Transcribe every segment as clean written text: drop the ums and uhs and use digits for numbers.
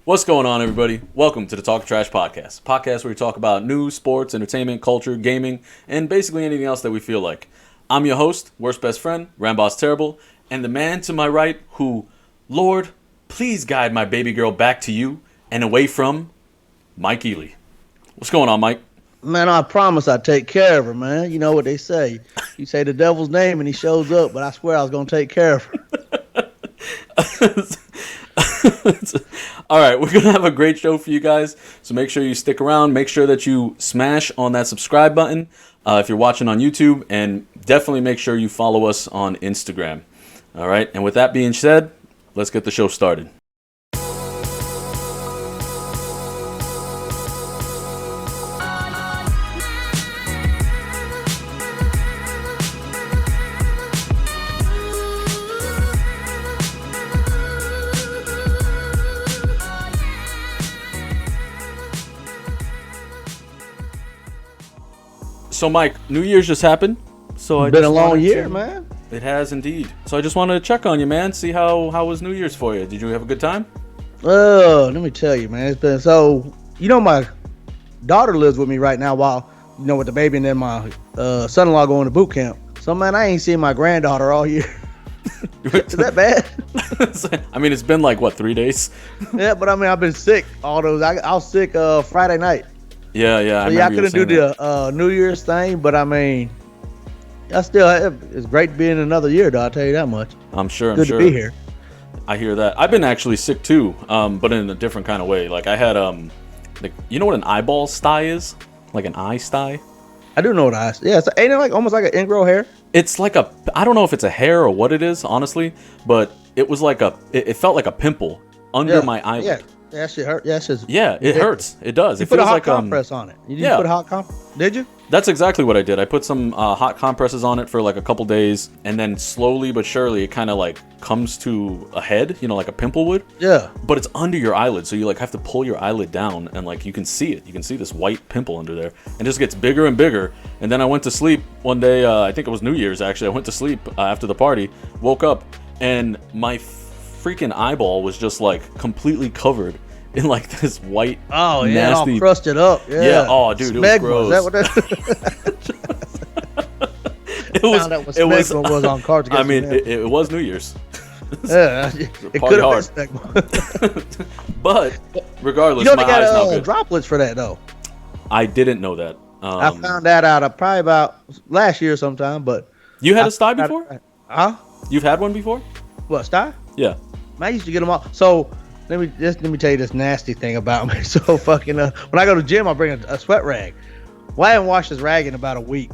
What's going on, everybody? Welcome to the Talk Trash podcast. Podcast where we talk about news, sports, entertainment, culture, gaming, and basically anything else that we feel like. I'm your host, worst best friend, Ramboss Terrible, and the man to my right who, Lord, please guide my baby girl back to you and away from Mike Ehle. What's going on, Mike? Man, I promise I'd take care of her, man. You know what they say. You say the devil's name and he shows up, but I swear I was going to take care of her. All right, we're going to have a great show for you guys, so make sure you stick around. Make sure that you smash on that subscribe button if you're watching on YouTube, and definitely make sure you follow us on Instagram. All right, and with that being said, let's get the show started. So, Mike, New Year's just happened. So It's been a long year, man. It has indeed. So I just wanted to check on you, man. See how was New Year's for you. Did you have a good time? Oh, let me tell you, man. It's been so. My daughter lives with me right now while with the baby, and then my son-in-law going to boot camp. So, man, I ain't seen my granddaughter all year. Is that bad? I mean, it's been like what, 3 days? Yeah, but I mean, I've been sick all those. I was sick Friday night. Yeah. So I couldn't do the New Year's thing, but I mean, it's great being another year, though. I'll tell you that much. I'm sure. Good to be here. I hear that. I've been actually sick too, but in a different kind of way. Like I had you know what an eyeball sty is? Like an eye sty? I do know what eye. Yeah, ain't it like almost like an ingrown hair? It's like I don't know if it's a hair or what it is, honestly, but it was like it felt like a pimple under my eyelid. Yeah. That shit hurt. Yeah, it hurts. It does. You it put feels a hot like compress on it. You didn't put a hot compress? Did you? That's exactly what I did. I put some hot compresses on it for like a couple days, and then slowly but surely it kind of like comes to a head, like a pimple would. Yeah. But it's under your eyelid, so you like have to pull your eyelid down, and like you can see it. You can see this white pimple under there, and it just gets bigger and bigger. And then I went to sleep one day. I think it was New Year's actually. I went to sleep after the party, woke up, and my freaking eyeball was just like completely covered in like this white, nasty, all crusted up. Yeah. Oh, dude, it was gross. Is that what that? It was on cards. I mean, it was New Year's. Yeah, it could have been. But regardless, you only my eyes now good. Droplets for that though. I didn't know that. I found that out probably about last year sometime. But you had a sty before? Huh? You've had one before? What, sty? Yeah. I used to get them all. So let me tell you this nasty thing about me. So fucking when I go to the gym, I bring a sweat rag. Well, I haven't washed this rag in about a week.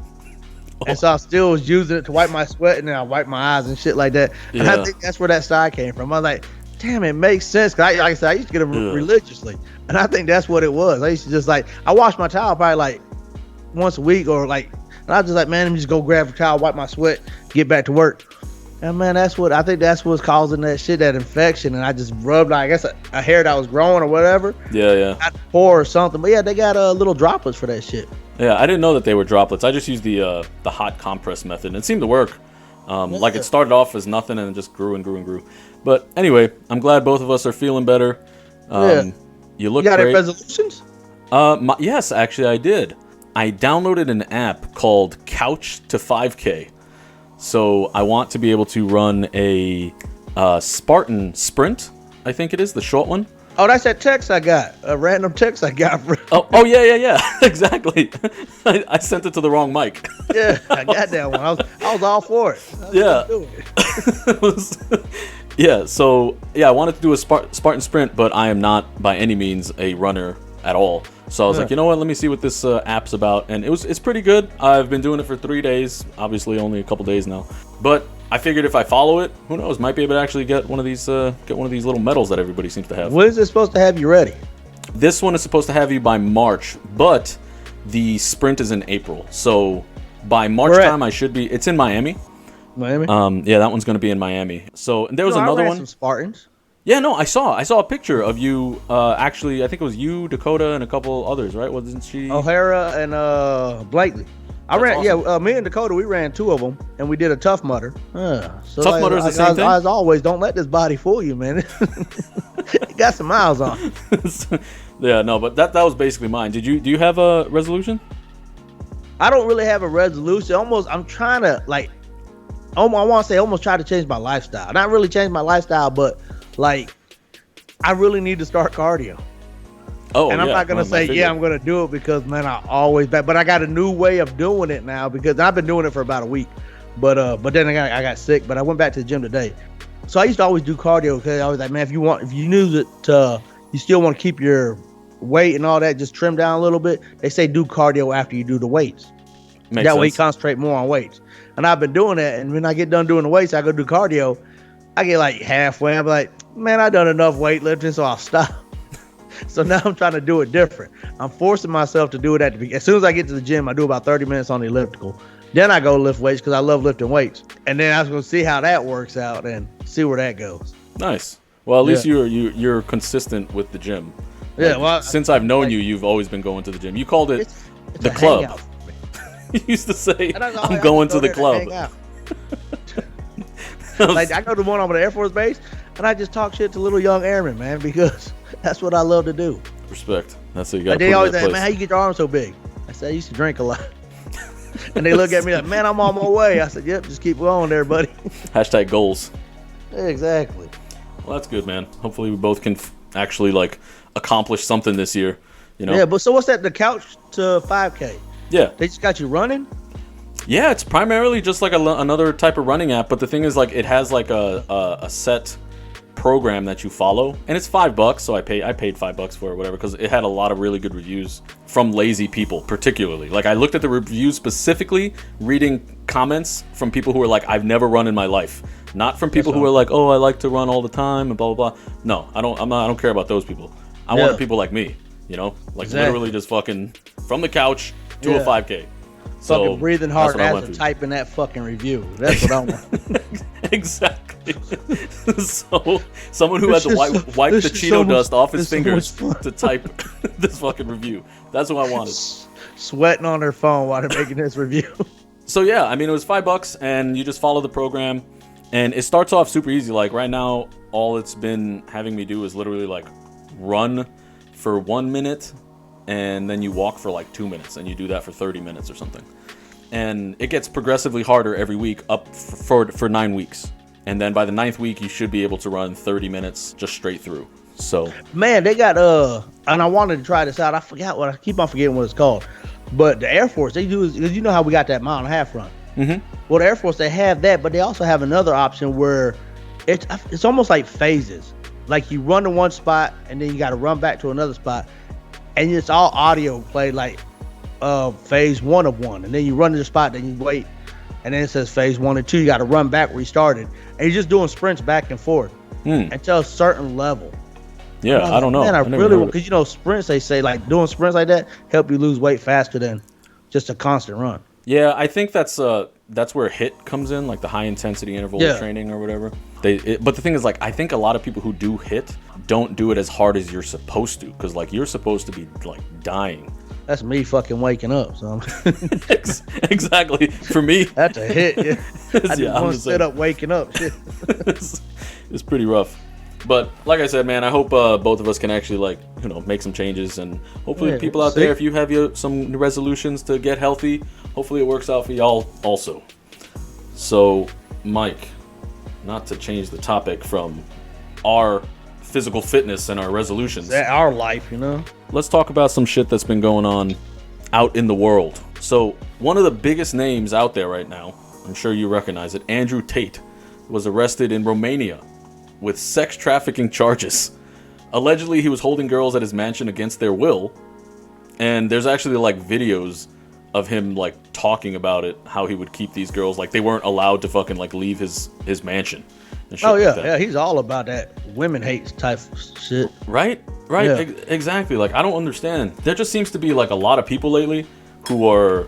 And so I still was using it to wipe my sweat, and then I wipe my eyes and shit like that. And I think that's where that side came from. I was like, damn, it makes sense. Cause like I said, I used to get them religiously. And I think that's what it was. I used to just I wash my towel probably like once a week and I was just like, man, let me just go grab a towel, wipe my sweat, get back to work. And man, I think that's what's causing that shit, that infection. And I just rubbed, I guess, a hair that was growing or whatever. Yeah. Not pore or something. But yeah, they got little droplets for that shit. Yeah, I didn't know that they were droplets. I just used the hot compress method, and it seemed to work. Like it started off as nothing, and it just grew and grew and grew. But anyway, I'm glad both of us are feeling better. You look got great. any resolutions? Yes, actually, I did. I downloaded an app called Couch to 5K. So I want to be able to run a Spartan Sprint, I think it is, the short one. Oh, that's that text I got. A random text I got. Oh, yeah. Exactly. I sent it to the wrong mic. Yeah, I got that one. I was all for it. I wanted to do a Spartan Sprint, but I am not by any means a runner at all. So I was like, you know what? Let me see what this app's about, and it's pretty good. I've been doing it for 3 days. Obviously, only a couple days now, but I figured if I follow it, who knows? Might be able to actually get one of these little medals that everybody seems to have. When is it supposed to have you ready? This one is supposed to have you by March, but the sprint is in April. So by March time, I should be. It's in Miami. Miami. Yeah, that one's going to be in Miami. So there was another one. Some Spartans. Yeah, no, I saw a picture of you. Actually, I think it was you, Dakota, and a couple others, right? Wasn't she? O'Hara and Blakely. I ran, awesome. me and Dakota, we ran 2 of them, and we did a Tough Mudder. So Tough Mudder is the same thing? As always, don't let this body fool you, man. It got some miles on. Yeah, no, but that was basically mine. Do you have a resolution? I don't really have a resolution. I'm trying to, like, I want to say almost try to change my lifestyle. Not really change my lifestyle, but, like, I really need to start cardio. Oh, and I'm not going to say, I'm going to do it because, man, but I got a new way of doing it now because I've been doing it for about a week. But then I got sick, but I went back to the gym today. So I used to always do cardio because I was like, man, if you use it you still want to keep your weight and all that, just trim down a little bit. They say do cardio after you do the weights. Makes that sense. way you concentrate more on weights. And I've been doing that. And when I get done doing the weights, I go do cardio. I get like halfway. I'm like, man, I done enough weightlifting, so I'll stop. So now I'm trying to do it different. I'm forcing myself to do it as soon as I get to the gym. I do about 30 minutes on the elliptical. Then I go lift weights because I love lifting weights. And then I was going to see how that works out and see where that goes. Nice. Well, at least you're consistent with the gym. Yeah. Well, since I've known you, you've always been going to the gym. You called it it's the club. You used to say, I'm going to the club. Like, I go to one on the Air Force Base, and I just talk shit to little young airmen, man, because that's what I love to do. Respect. That's what you got. Like, they always say, man, how you get your arms so big? I said, I used to drink a lot. And they look at me like, man, I'm on my way. I said, yep, just keep going there, buddy. Hashtag goals. Exactly. Well, that's good, man. Hopefully we both can actually, like, accomplish something this year. You know? Yeah, but so what's that, the couch to 5K? Yeah. They just got you running? Yeah, it's primarily just like another type of running app, but the thing is, like, it has like a set program that you follow, and it's $5, so I paid $5 for it, whatever, because it had a lot of really good reviews from lazy people, particularly. Like, I looked at the reviews specifically, reading comments from people who were like, I've never run in my life, not from people who are like, oh, I like to run all the time and blah blah blah. No, I don't care about those people. I want people like me, you know, like literally just fucking from the couch to a 5K. So fucking breathing hard as to type in that fucking review. That's what I want. Exactly. So someone who had to wipe the Cheeto dust off his fingers to type this fucking review. That's what I wanted. Sweating on their phone while they're making this review. So yeah, I mean, it was $5, and you just follow the program, and it starts off super easy. Like right now, all it's been having me do is literally like run for 1 minute, and then you walk for like 2 minutes, and you do that for 30 minutes or something. And it gets progressively harder every week up for 9 weeks. And then by the 9th week, you should be able to run 30 minutes just straight through. So, man, they got, and I wanted to try this out. I keep on forgetting what it's called. But the Air Force, they do, because you know how we got that 1.5 mile run. Mm-hmm. Well, the Air Force, they have that, but they also have another option where it's almost like phases. Like you run to one spot, and then you got to run back to another spot. And it's all audio play, like phase 1 of 1. And then you run to the spot, then you wait. And then it says phase 1 and 2. You got to run back where you started. And you're just doing sprints back and forth until a certain level. Yeah, I don't know. Man, I really want, because, you know, sprints, they say, like, doing sprints like that help you lose weight faster than just a constant run. Yeah, I think that's where HIIT comes in, like the high intensity interval training or whatever. But the thing is, like, I think a lot of people who do HIIT don't do it as hard as you're supposed to, because like you're supposed to be like dying. That's me fucking waking up. So exactly. For me, that's a hit. Yeah. I just want to sit up waking up. Shit. It's pretty rough. But like I said, man, I hope both of us can actually, like, you know, make some changes, and hopefully people out there, if you have some resolutions to get healthy, hopefully it works out for y'all also. So, Mike, not to change the topic from our physical fitness and our resolutions. Our life, you know. Let's talk about some shit that's been going on out in the world. So, one of the biggest names out there right now, I'm sure you recognize it, Andrew Tate, was arrested in Romania with sex trafficking charges. Allegedly, he was holding girls at his mansion against their will, and there's actually like videos of him like talking about it, how he would keep these girls, like they weren't allowed to fucking like leave his mansion and shit. Oh yeah, like yeah, he's all about that women hate type shit. Right, yeah. Exactly. Like, I don't understand. There just seems to be like a lot of people lately who are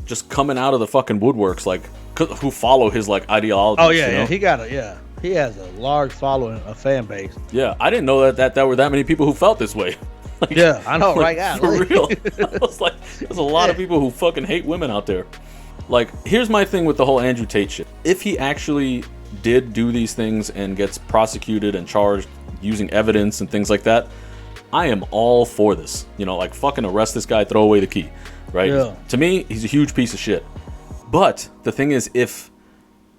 just coming out of the fucking woodworks, like who follow his like ideology. Oh yeah, yeah, he has a large following, a fan base. Yeah, I didn't know that there were that many people who felt this way. Like, Yeah, I know, right? Like, for real. I was like, there's a lot of people who fucking hate women out there. Like, here's my thing with the whole Andrew Tate shit. If he actually did do these things and gets prosecuted and charged using evidence and things like that, I am all for this. You know, like, fucking arrest this guy, throw away the key, right? Yeah. To me, he's a huge piece of shit. But the thing is, if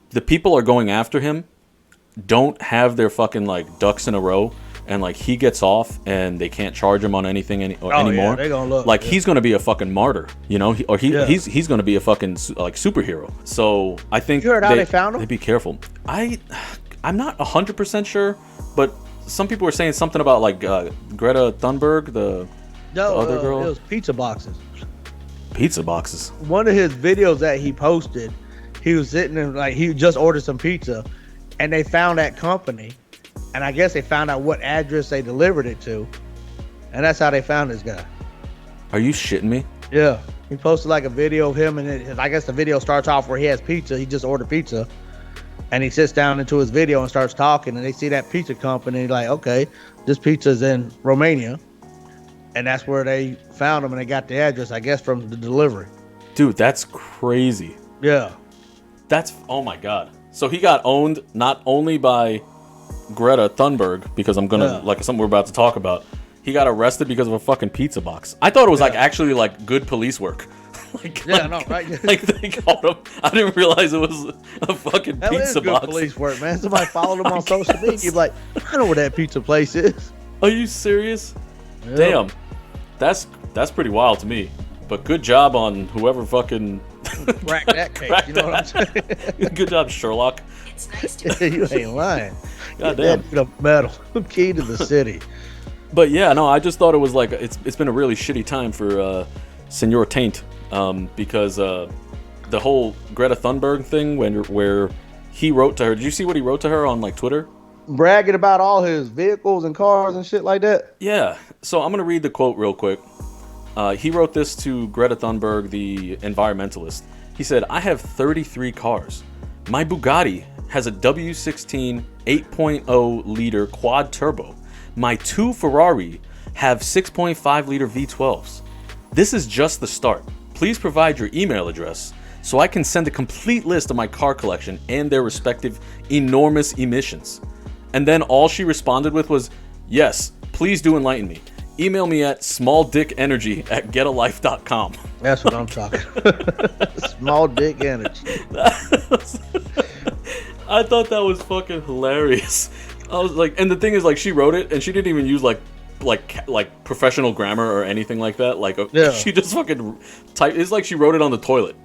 the people are going after him don't have their fucking, like, ducks in a row, and, like, he gets off and they can't charge him on anything anymore, Yeah, they gonna look, like, he's gonna be a fucking martyr, you know, he's gonna be a fucking like superhero. So I think you heard how they found him? They'd be careful. I'm not 100% sure, but some people were saying something about like Greta Thunberg, the other girl. It was pizza boxes. Pizza boxes. One of his videos that he posted, he was sitting in, like, he just ordered some pizza, and they found that company. And I guess they found out what address they delivered it to. And that's how they found this guy. Are you shitting me? Yeah. He posted like a video of him, and I guess the video starts off where he has pizza. He just ordered pizza. And he sits down into his video and starts talking. And they see that pizza company, like, okay, this pizza's in Romania. And that's where they found him, and they got the address, I guess, from the delivery. Dude, that's crazy. Yeah. That's, oh my God. So he got owned not only by Greta Thunberg, because I'm gonna like something we're about to talk about. He got arrested because of a fucking pizza box. I thought it was like actually like good police work. Right. Like they caught him. I didn't realize it was a fucking That pizza is good box. police work, man. Somebody followed him on social media. You're like, I know where that pizza place is. Are you serious? Yeah. Damn, that's pretty wild to me. But good job on whoever fucking Crack that case. You know what I'm saying? Good job, Sherlock. It's nice to You ain't lying. God damn. The medal. Key to the city. But yeah, no, I just thought it was like it's been a really shitty time for Senor Taint, because the whole Greta Thunberg thing where he wrote to her. Did you see what he wrote to her on like Twitter? Bragging about all his vehicles and cars and shit like that. Yeah. So I'm gonna read the quote real quick. He wrote this to Greta Thunberg, the environmentalist. He said, "I have 33 cars. My Bugatti has a W16 8.0 liter quad turbo. My two Ferrari have 6.5 liter V12s. This is just the start. Please provide your email address so I can send a complete list of my car collection and their respective enormous emissions." And then all she responded with was, "Yes, please do enlighten me. Email me at smalldickenergy@getalife.com. That's what I'm talking. Small dick energy. I thought that was fucking hilarious. I was like, and the thing is, like, she wrote it and she didn't even use like professional grammar or anything like that. Like, she just fucking typed. It's like she wrote it on the toilet.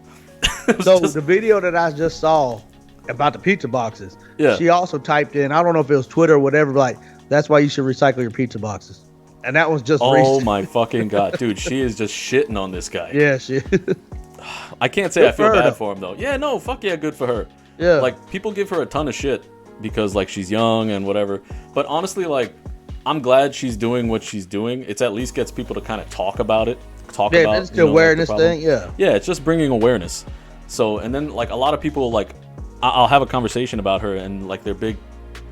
So the video that I just saw about the pizza boxes, she also typed in, I don't know if it was Twitter or whatever, like, that's why you should recycle your pizza boxes. And that was just recent. My fucking God, dude, she is just shitting on this guy. Yeah, she. I can't say I feel bad for him though. Yeah, no, fuck yeah, good for her. Yeah. Like, people give her a ton of shit because like she's young and whatever. But honestly, like, I'm glad she's doing what she's doing. It's at least gets people to kind of talk about it. About it's the awareness thing. Yeah. Yeah, it's just bringing awareness. So, and then like a lot of people, like, I'll have a conversation about her, and like their big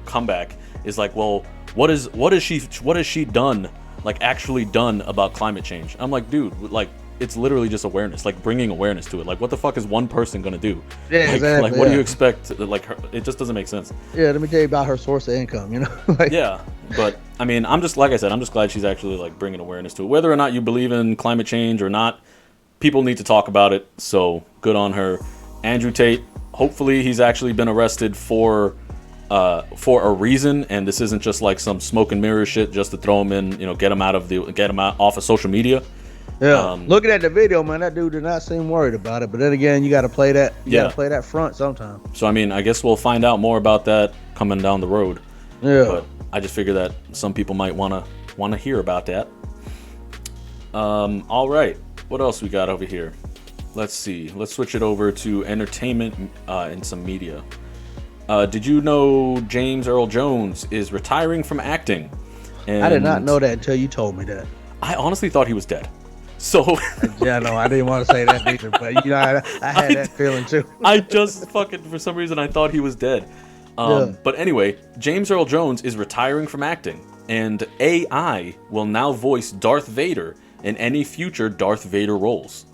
comeback is like, well, what has she done, like actually done about climate change? I'm like, dude, like, it's literally just awareness, like bringing awareness to it. Like, what the fuck is one person gonna do? Yeah, like, exactly. Like, what do you expect? Like, it just doesn't make sense. Yeah, let me tell you about her source of income. You know. Like, yeah, but I mean, I'm just, like I said, I'm just glad she's actually like bringing awareness to it. Whether or not you believe in climate change or not, people need to talk about it. So good on her. Andrew Tate, hopefully he's actually been arrested for a reason, and this isn't just like some smoke and mirror shit just to throw him in, get him off of social media. Yeah. Looking at the video, man, that dude did not seem worried about it. But then again, you got to play that. You got to play that front sometime. So I mean, I guess we'll find out more about that coming down the road. Yeah. But I just figure that some people might wanna hear about that. All right. What else we got over here? Let's see. Let's switch it over to entertainment and some media. Did you know James Earl Jones is retiring from acting? And I did not know that until you told me that. I honestly thought he was dead. So yeah, no, I didn't want to say that either, but I had that feeling too. I just fucking, for some reason, I thought he was dead. But anyway, James Earl Jones is retiring from acting, And AI will now voice Darth Vader in any future Darth Vader roles.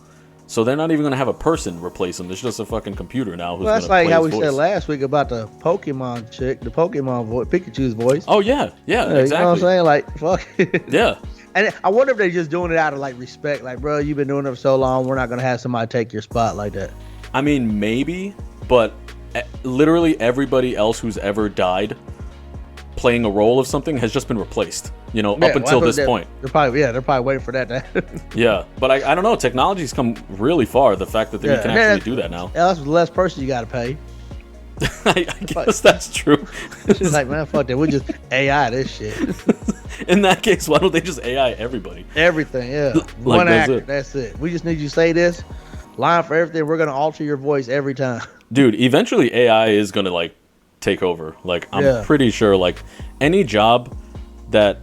So they're not even going to have a person replace him. It's just a fucking computer now. Well, that's like how we said last week about the Pokemon chick, the Pokemon voice, Pikachu's voice. Oh, yeah, exactly. You know what I'm saying? Like, fuck. Yeah. And I wonder if they're just doing it out of like respect. Like, bro, you've been doing it for so long. We're not going to have somebody take your spot like that. I mean, maybe, but literally everybody else who's ever died playing a role of something has just been replaced, up until this point. They're probably waiting for that. Yeah, but I don't know. Technology's come really far. The fact that you can actually do that now. Yeah, that's the less person you got to pay. I guess that's true. It's like, man, fuck that. We just AI this shit. In that case, why don't they just AI everybody? Everything, yeah. One actor, that's it. We just need you to say this line for everything. We're gonna alter your voice every time. Dude, eventually AI is gonna like take over. Like, I'm pretty sure like any job that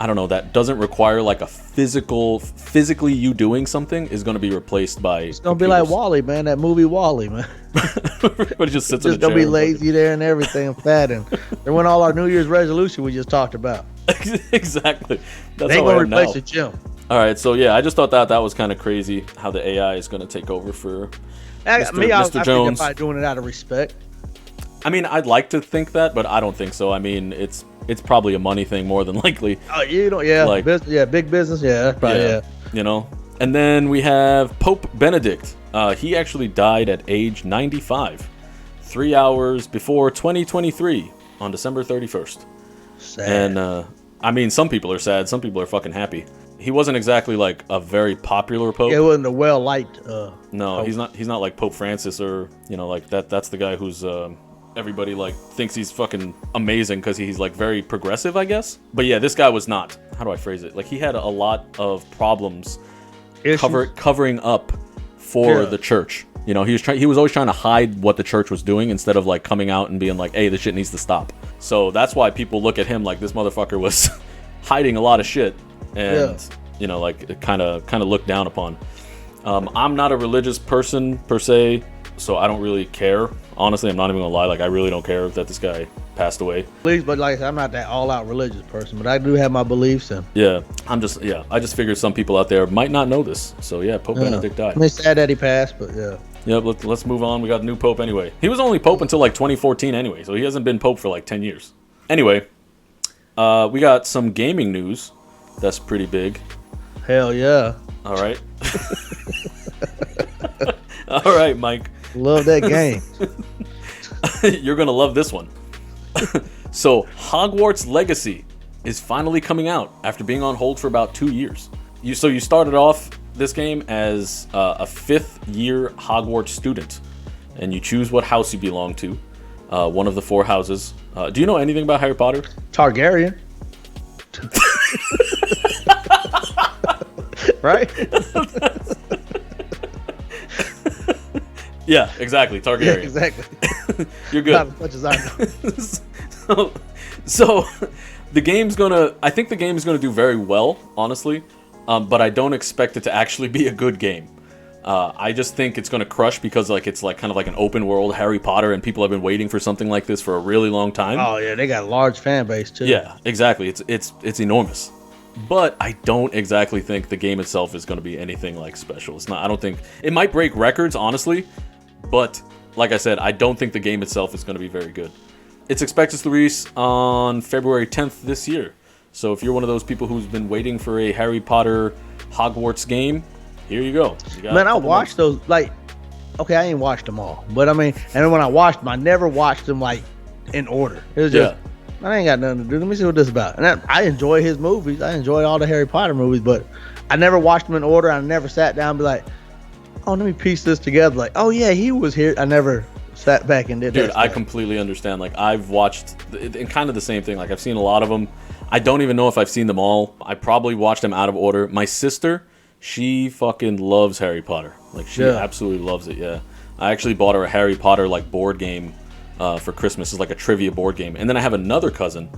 I don't know that doesn't require like a physically you doing something is gonna be replaced by. It's gonna be like WALL-E, man. That movie WALL-E, man. Everybody just sits in a chair. Just gonna be lazy there and everything and fat and they went all our New Year's resolution we just talked about. Exactly. That's they ain't gonna replace the gym. All right, so yeah, I just thought that was kind of crazy how the AI is gonna take over for Mr. Jones. I think doing it out of respect. I mean, I'd like to think that, but I don't think so. I mean, it's probably a money thing more than likely. Oh, you don't, yeah, like, big business, yeah, that's probably, And then we have Pope Benedict. He actually died at age 95, 3 hours before 2023 on December 31st. Sad. And I mean, some people are sad, some people are fucking happy. He wasn't exactly like a very popular pope. Yeah, it wasn't a well-liked. No, pope. He's not like Pope Francis or like that. That's the guy who's everybody like thinks he's fucking amazing because he's like very progressive, I guess. But yeah, this guy was not. How do I phrase it? Like he had a lot of problems covering up for the church. He was always trying to hide what the church was doing instead of like coming out and being like, hey, this shit needs to stop. So that's why people look at him like this motherfucker was hiding a lot of shit and like kind of looked down upon. I'm not a religious person per se, so I don't really care. Honestly, I'm not even gonna lie. Like I really don't care that this guy passed away. But like I said, I'm not that all-out religious person, but I do have my beliefs. And I just figured some people out there might not know this. So yeah, Pope Benedict died. It's sad that he passed, but yeah. Yep, let's move on. We got a new pope anyway. He was only pope until like 2014 anyway, so he hasn't been pope for like 10 years. Anyway, we got some gaming news. That's pretty big. Hell yeah. All right. All right, Mike. Love that game. You're going to love this one. So, Hogwarts Legacy is finally coming out after being on hold for about 2 years. You started off this game as a 5th year Hogwarts student, and you choose what house you belong to, one of the 4 houses. Do you know anything about Harry Potter? Targaryen. Right? Yeah, exactly. Targaryen. Yeah, exactly. You're good. Not as much as I know. So I think the game's gonna do very well, honestly. But I don't expect it to actually be a good game. I just think it's gonna crush because it's like kind of like an open world Harry Potter, and people have been waiting for something like this for a really long time. Oh yeah, they got a large fan base too. Yeah, exactly. It's enormous. But I don't exactly think the game itself is gonna be anything like special. It's not. I don't think it might break records, honestly. But like I said, I don't think the game itself is gonna be very good. It's expected to release on February 10th this year. So if you're one of those people who's been waiting for a Harry Potter Hogwarts game, here you go. Man, I watched those, okay, I ain't watched them all. But I mean, and when I watched them, I never watched them in order. It was just, I ain't got nothing to do. Let me see what this is about. And I enjoy his movies. I enjoy all the Harry Potter movies, but I never watched them in order. I never sat down and be like, oh, let me piece this together. Like, oh yeah, he was here. I never sat back and did that. Dude, I completely understand. Like, I've watched and kind of the same thing. Like, I've seen a lot of them. I don't even know if I've seen them all. I probably watched them out of order. My sister, she fucking loves Harry Potter. Like, she absolutely loves it, yeah. I actually bought her a Harry Potter, board game for Christmas. It's like a trivia board game. And then I have another cousin,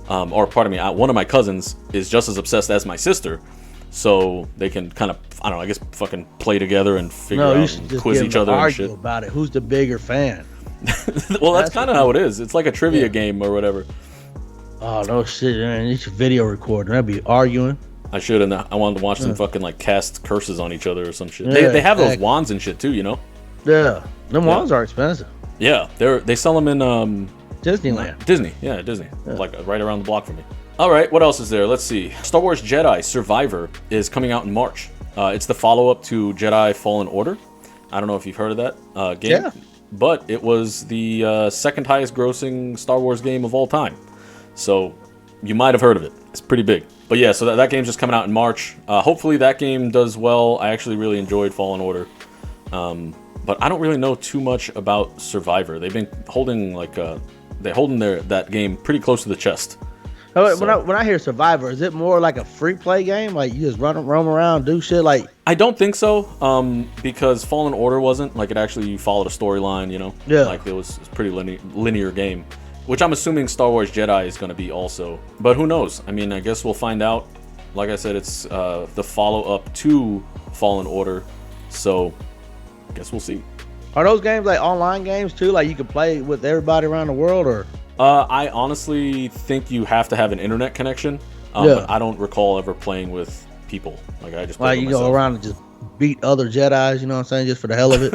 one of my cousins is just as obsessed as my sister. So they can kind of, I don't know, I guess fucking play together and figure out and quiz each other and shit. About it. Who's the bigger fan? Well, that's kind of how it is. It's like a trivia game or whatever. Oh no shit, man! It's video recording. That'd be arguing. I should, and I wanted to watch them fucking like cast curses on each other or some shit. Yeah, They have those exactly. wands and shit too, you know. Yeah, them wands are expensive. Yeah, they sell them in Disneyland. Disney. Yeah, Disney. Like right around the block from me. All right, what else is there? Let's see. Star Wars Jedi Survivor is coming out in March. It's the follow-up to Jedi Fallen Order. I don't know if you've heard of that game. Yeah. But it was the second highest grossing Star Wars game of all time. So you might have heard of it. It's pretty big. But yeah, so that game's just coming out in March. Hopefully that game does well. I actually really enjoyed Fallen Order. But I don't really know too much about Survivor. They've been holding that game pretty close to the chest. When I hear Survivor, is it more like a free play game? Like you just roam around, do shit like? I don't think so, because Fallen Order wasn't. Like it actually, you followed a storyline, you know? Yeah. Like it was a pretty linear game, which I'm assuming Star Wars Jedi is going to be also. But who knows? I mean, I guess we'll find out. Like I said, it's the follow-up to Fallen Order, so I guess we'll see. Are those games like online games too? Like you can play with everybody around the world, or? I honestly think you have to have an internet connection, but I don't recall ever playing with people. Like I just play Like you go around and just beat other Jedis, you know what I'm saying, just for the hell of it.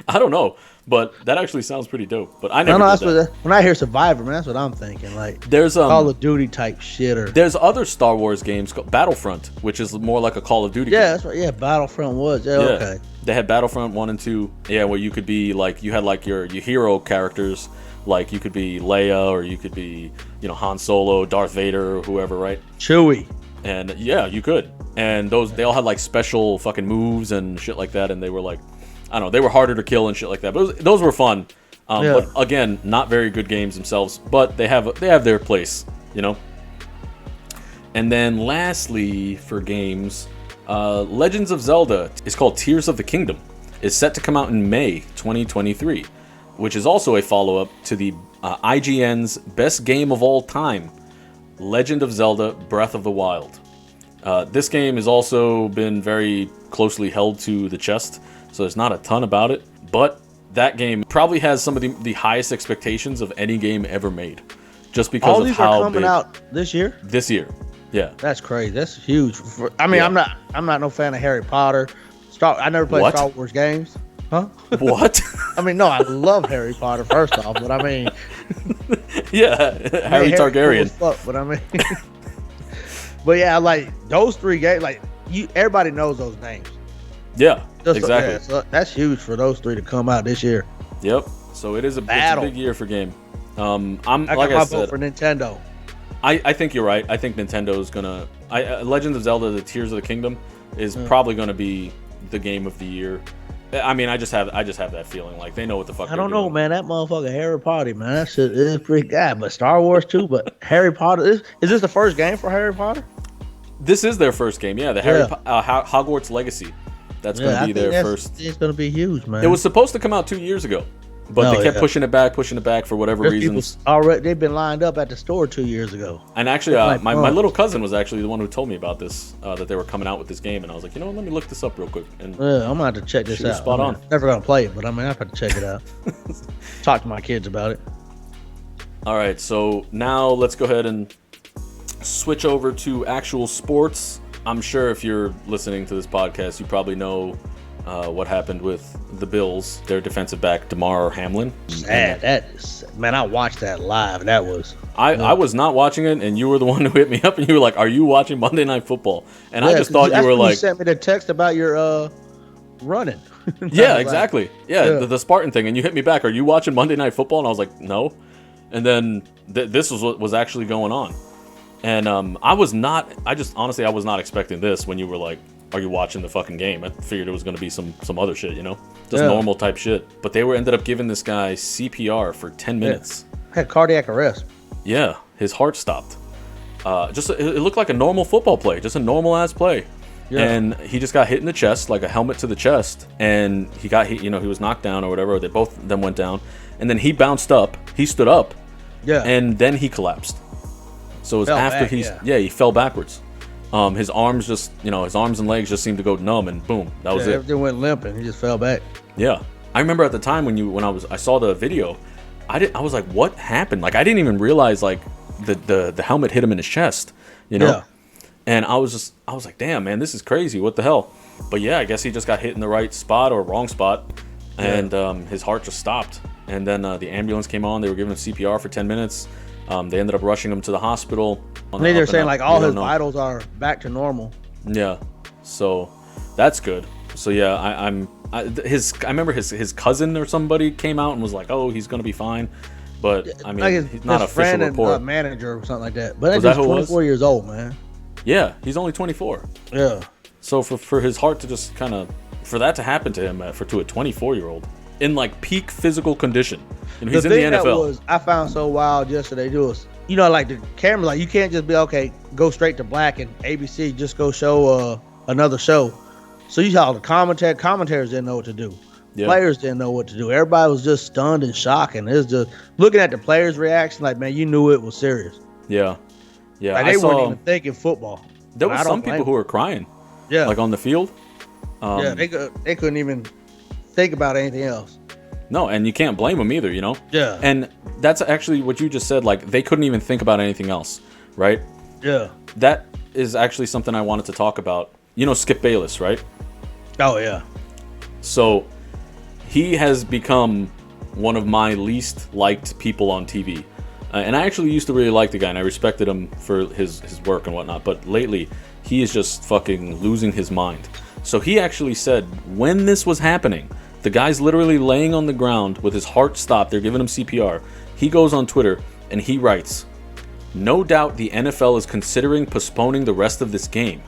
I don't know, but that actually sounds pretty dope. But I never. No, did that. when I hear Survivor, man, that's what I'm thinking. Like There's Call of Duty type shit, or there's other Star Wars games called Battlefront, which is more like a Call of Duty game. that's right. Yeah, Battlefront was. Yeah, okay. They had Battlefront 1 and 2. Yeah, where you could be like, you had like your hero characters. Like you could be Leia, or you could be, Han Solo, Darth Vader, or whoever, right? Chewie. And yeah, you could. And they all had like special fucking moves and shit like that. And they were like, I don't know, they were harder to kill and shit like that. But those were fun. But again, not very good games themselves. But they have their place, And then lastly, for games, Legends of Zelda is called Tears of the Kingdom. Is set to come out in May 2023. Which is also a follow-up to the IGN's best game of all time, Legend of Zelda Breath of the Wild. This game has also been very closely held to the chest, so there's not a ton about it, but that game probably has some of the highest expectations of any game ever made, just because all of these how are coming big. Out this year? This year, yeah. That's crazy. That's huge. I'm not no fan of Harry Potter. I never played Star Wars games. Huh? What? I mean, no, I love Harry Potter first off, but I mean, yeah, Harry Targaryen. Cool as fuck, but I mean, but yeah, like those three games, like everybody knows those names. Yeah, exactly. So that's huge for those three to come out this year. Yep. So it's a big year for game. I got my vote for Nintendo. I think you're right. I think Nintendo's gonna. Legends of Zelda: The Tears of the Kingdom is probably gonna be the game of the year. I mean, I just have that feeling like they know what the fuck. I don't know, man. That motherfucker Harry Potter, man. That shit is pretty good. But Star Wars too. But Harry Potter is this the first game for Harry Potter? This is their first game. Yeah, the Hogwarts Legacy. That's going to be their first. It's going to be huge, man. It was supposed to come out 2 years ago, but they kept pushing it back for whatever reasons. They've been lined up at the store 2 years ago. And actually, my little cousin was actually the one who told me about this, that they were coming out with this game, and I was like, let me look this up real quick. And I'm gonna have to check this out. Spot on. Never gonna play it, but I have to check it out. Talk to my kids about it. All right, so now let's go ahead and switch over to actual sports. I'm sure if you're listening to this podcast, you probably know what happened with the Bills, their defensive back, Damar Hamlin. Man, I watched that live. That was... I was not watching it, and you were the one who hit me up, and you were like, are you watching Monday Night Football? And I just thought you were like... You sent me the text about your running. Yeah, exactly. The Spartan thing, and you hit me back, are you watching Monday Night Football? And I was like, no. And then this was what was actually going on. And I was not expecting this when you were like, are you watching the fucking game? I figured it was going to be some other shit, just normal type shit. But they ended up giving this guy CPR for 10 minutes. Had cardiac arrest. Yeah, his heart stopped. It looked like a normal football play, just a normal ass play. Yeah. And he just got hit in the chest, like a helmet to the chest, and he was knocked down or whatever. They both of them went down, and then he bounced up. He stood up, and then he collapsed. So it was after he fell backwards. His arms and legs just seemed to go numb, and boom, that was it. Everything went limp, and he just fell back. Yeah, I remember at the time when I saw the video, I was like, what happened? Like I didn't even realize like the helmet hit him in his chest, you know. Yeah. And I was like, damn, man, this is crazy. What the hell? But yeah, I guess he just got hit in the right spot or wrong spot, and his heart just stopped. And then the ambulance came on. They were giving him CPR for 10 minutes. They ended up rushing him to the hospital. And they're saying like all his vitals are back to normal. Yeah, so that's good. So yeah, I remember his cousin or somebody came out and was like, oh, he's gonna be fine. But I mean, like he's not an official report. Manager or something like that. But he's 24 years old, man. Yeah, he's only 24. Yeah. So for his heart to just kind of, for that to happen to him, to a 24-year-old in like peak physical condition, you know, he's in the NFL. I found so wild yesterday was, you know, like the camera, like you can't just be okay, go straight to black and ABC just go show another show. So you saw the commentators didn't know what to do. Yeah. Players didn't know what to do. Everybody was just stunned and shocked, and it was just looking at the players' reaction, like, man, you knew it was serious. Yeah, yeah. Like, they weren't even thinking football. There was some people who were crying. Yeah, like on the field. Yeah, they couldn't even think about anything else. No, and you can't blame them either, you know. Yeah. And that's actually what you just said. Like, they couldn't even think about anything else, right? Yeah. That is actually something I wanted to talk about. You know, Skip Bayless, right? Oh yeah. So he has become one of my least liked people on TV. And I actually used to really like the guy, and I respected him for his work and whatnot. But lately, he is just fucking losing his mind. So he actually said, when this was happening, the guy's literally laying on the ground with his heart stopped. They're giving him CPR. He goes on Twitter, and he writes, "No doubt the NFL is considering postponing the rest of this game.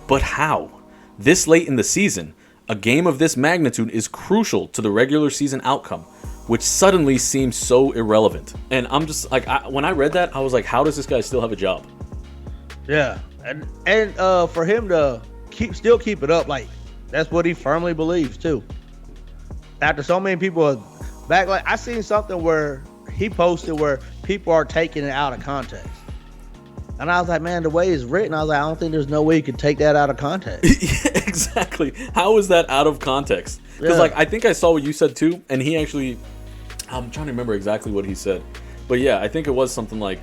But how? This late in the season, a game of this magnitude is crucial to the regular season outcome, which suddenly seems so irrelevant." And I'm just like, when I read that, I was like, how does this guy still have a job? Yeah, and for him to still keep it up, like that's what he firmly believes too. After so many people are back, like I seen something where he posted where people are taking it out of context. And I was like, man, the way it's written, I was like, I don't think there's no way you could take that out of context. Yeah, exactly. How is that out of context? Because, like, I think I saw what you said, too. And he actually, I'm trying to remember exactly what he said. But, yeah, I think it was something like,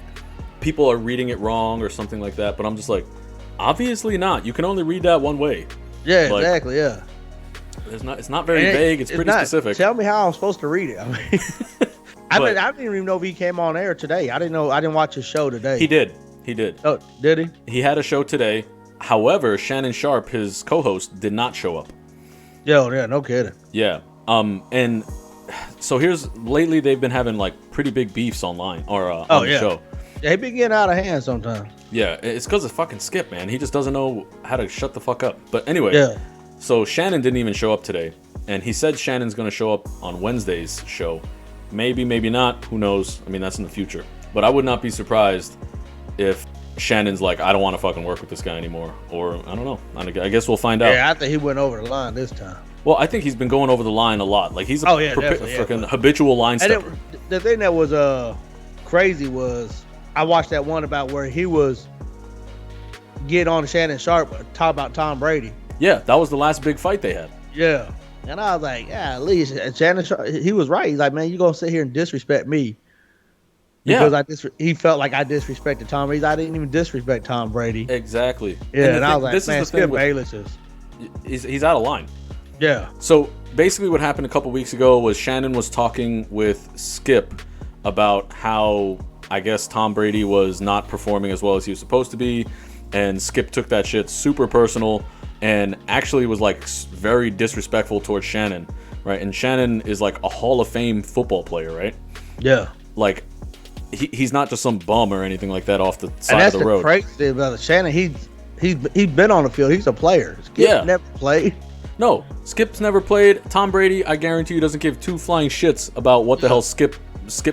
people are reading it wrong or something like that. But I'm just like, obviously not. You can only read that one way. Yeah, like, exactly, yeah. It's not very vague. It's pretty specific. Tell me how I'm supposed to read it. I mean, I didn't even know if he came on air today. I didn't watch his show today. He did. Oh, did he? He had a show today. However, Shannon Sharp, his co-host, did not show up. Yo, yeah, no kidding. Yeah. And so lately they've been having like pretty big beefs online or on the show. Yeah, he been getting out of hand sometimes. Yeah, it's because of fucking Skip, man. He just doesn't know how to shut the fuck up. But anyway, so Shannon didn't even show up today. And he said Shannon's going to show up on Wednesday's show. Maybe, maybe not. Who knows? I mean, that's in the future. But I would not be surprised if Shannon's like, I don't want to fucking work with this guy anymore. Or, I don't know. I guess we'll find out. Yeah, I think he went over the line this time. Well, I think he's been going over the line a lot. Like, he's a freaking habitual line stepper. The thing that was crazy was, I watched that one about where he was getting on Shannon Sharp, talk about Tom Brady. Yeah, that was the last big fight they had. Yeah. And I was like, yeah, at least Shannon Sharp, he was right. He's like, man, you going to sit here and disrespect me. Because he felt like I disrespected Tom Brady. I didn't even disrespect Tom Brady. Exactly. Yeah, and I was like, man, Skip Bayless he's out of line. Yeah. So basically what happened a couple weeks ago was Shannon was talking with Skip about how, I guess, Tom Brady was not performing as well as he was supposed to be. And Skip took that shit super personal and actually was like very disrespectful towards Shannon, right? And Shannon is like a Hall of Fame football player, right? Yeah. Like, he's not just some bum or anything like that off the side of the road. And that's the crazy thing about it. Shannon, he's been on the field. He's a player. Skip never played. No, Skip's never played. Tom Brady, I guarantee you, doesn't give two flying shits about what the hell Skip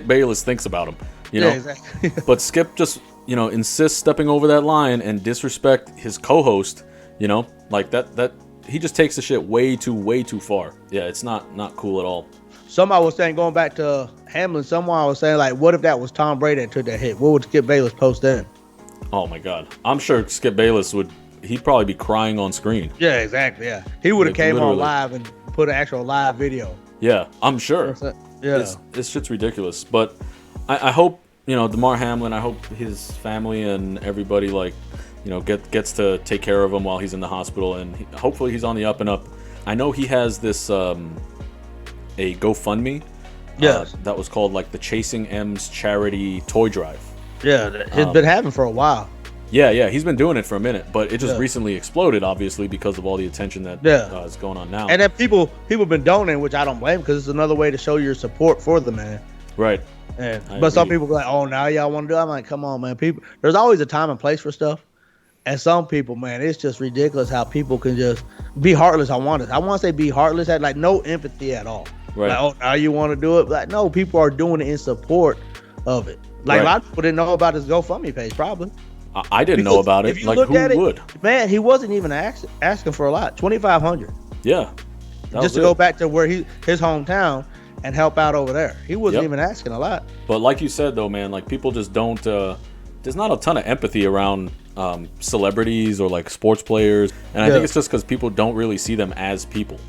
Bayless thinks about him. You know? Exactly. But Skip just, insists stepping over that line and disrespect his co-host, like that he just takes the shit way too far. Yeah, it's not cool at all. Somebody was saying, going back to Hamlin, someone was saying, like, what if that was Tom Brady that took that hit? What would Skip Bayless post then? Oh, my God. I'm sure Skip Bayless he'd probably be crying on screen. Yeah, exactly, yeah. He would have came on live and put an actual live video. Yeah, I'm sure. Yeah. This shit's ridiculous. But I hope Damar Hamlin, I hope his family and everybody, like, gets to take care of him while he's in the hospital, and hopefully he's on the up and up. I know he has this a GoFundMe. Yes. That was called like the Chasing M's charity toy drive. Yeah, it's been happening for a while. Yeah, he's been doing it for a minute, but it just recently exploded, obviously, because of all the attention that is going on now. And then people been donating, which I don't blame, because it's another way to show your support for the man. Right. But some people be like, "Oh, now y'all want to do it?" I'm like, "Come on, man. People, there's always a time and place for stuff." And some people, man, it's just ridiculous how people can just be heartless. I want to say be heartless, had like no empathy at all. Right. Like, oh, now you want to do it? Like, no, people are doing it in support of it. Like, a lot of people didn't know about his GoFundMe page, probably. I didn't know about it. Like, who would? Man, he wasn't even asking for a lot. $2,500. Yeah. Just to go back to where his hometown and help out over there. He wasn't even asking a lot. But like you said, though, man, like, people just don't. There's not a ton of empathy around celebrities or like sports players, and I think it's just because people don't really see them as people.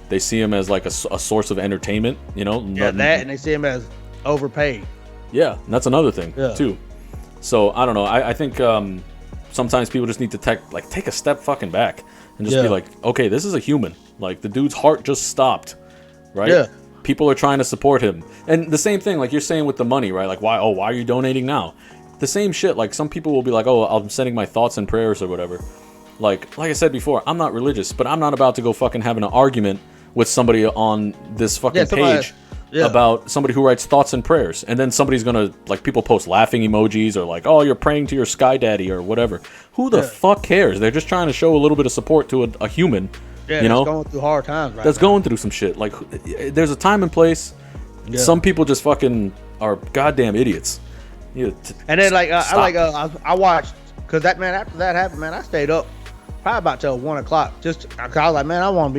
They see him as like a source of entertainment. And they see him as overpaid. Yeah, and that's another thing too. So I don't know. I think sometimes people just need to take a step fucking back and just be like, okay, this is a human. Like, the dude's heart just stopped, right? Yeah. People are trying to support him, and the same thing, like you're saying with the money, right? Like, why are you donating now? The same shit. Like, some people will be like, oh, I'm sending my thoughts and prayers or whatever. Like I said before, I'm not religious, but I'm not about to go fucking having an argument with somebody on this fucking page about somebody who writes thoughts and prayers, and then somebody's gonna, like, people post laughing emojis or like, oh, you're praying to your sky daddy or whatever. Who the fuck cares? They're just trying to show a little bit of support to a human. That's going through hard times right now. Going through some shit. Like, there's a time and place. Some people just fucking are goddamn idiots. And then I watched, because that, man, after that happened, man, I stayed up probably about till 1 o'clock. Just cause I was like, man, I want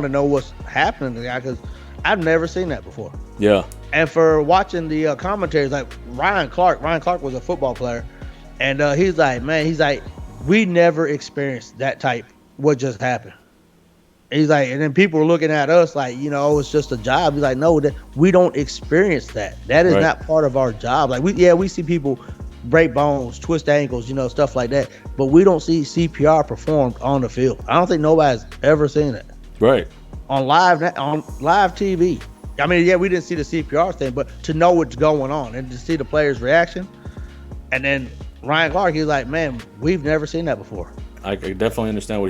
to know what's happening to the guy, because I've never seen that before. Yeah. And for watching the commentaries, like Ryan Clark was a football player, and he's like, we never experienced that type what just happened. He's like, and then people were looking at us like, it's just a job. He's like, no, we don't experience that. That is not part of our job. Like, we see people break bones, twist ankles, stuff like that, but we don't see CPR performed on the field. I don't think nobody's ever seen it. Right. On live TV. I mean, we didn't see the CPR thing, but to know what's going on and to see the player's reaction. And then Ryan Clark, he's like, man, we've never seen that before. I definitely understand where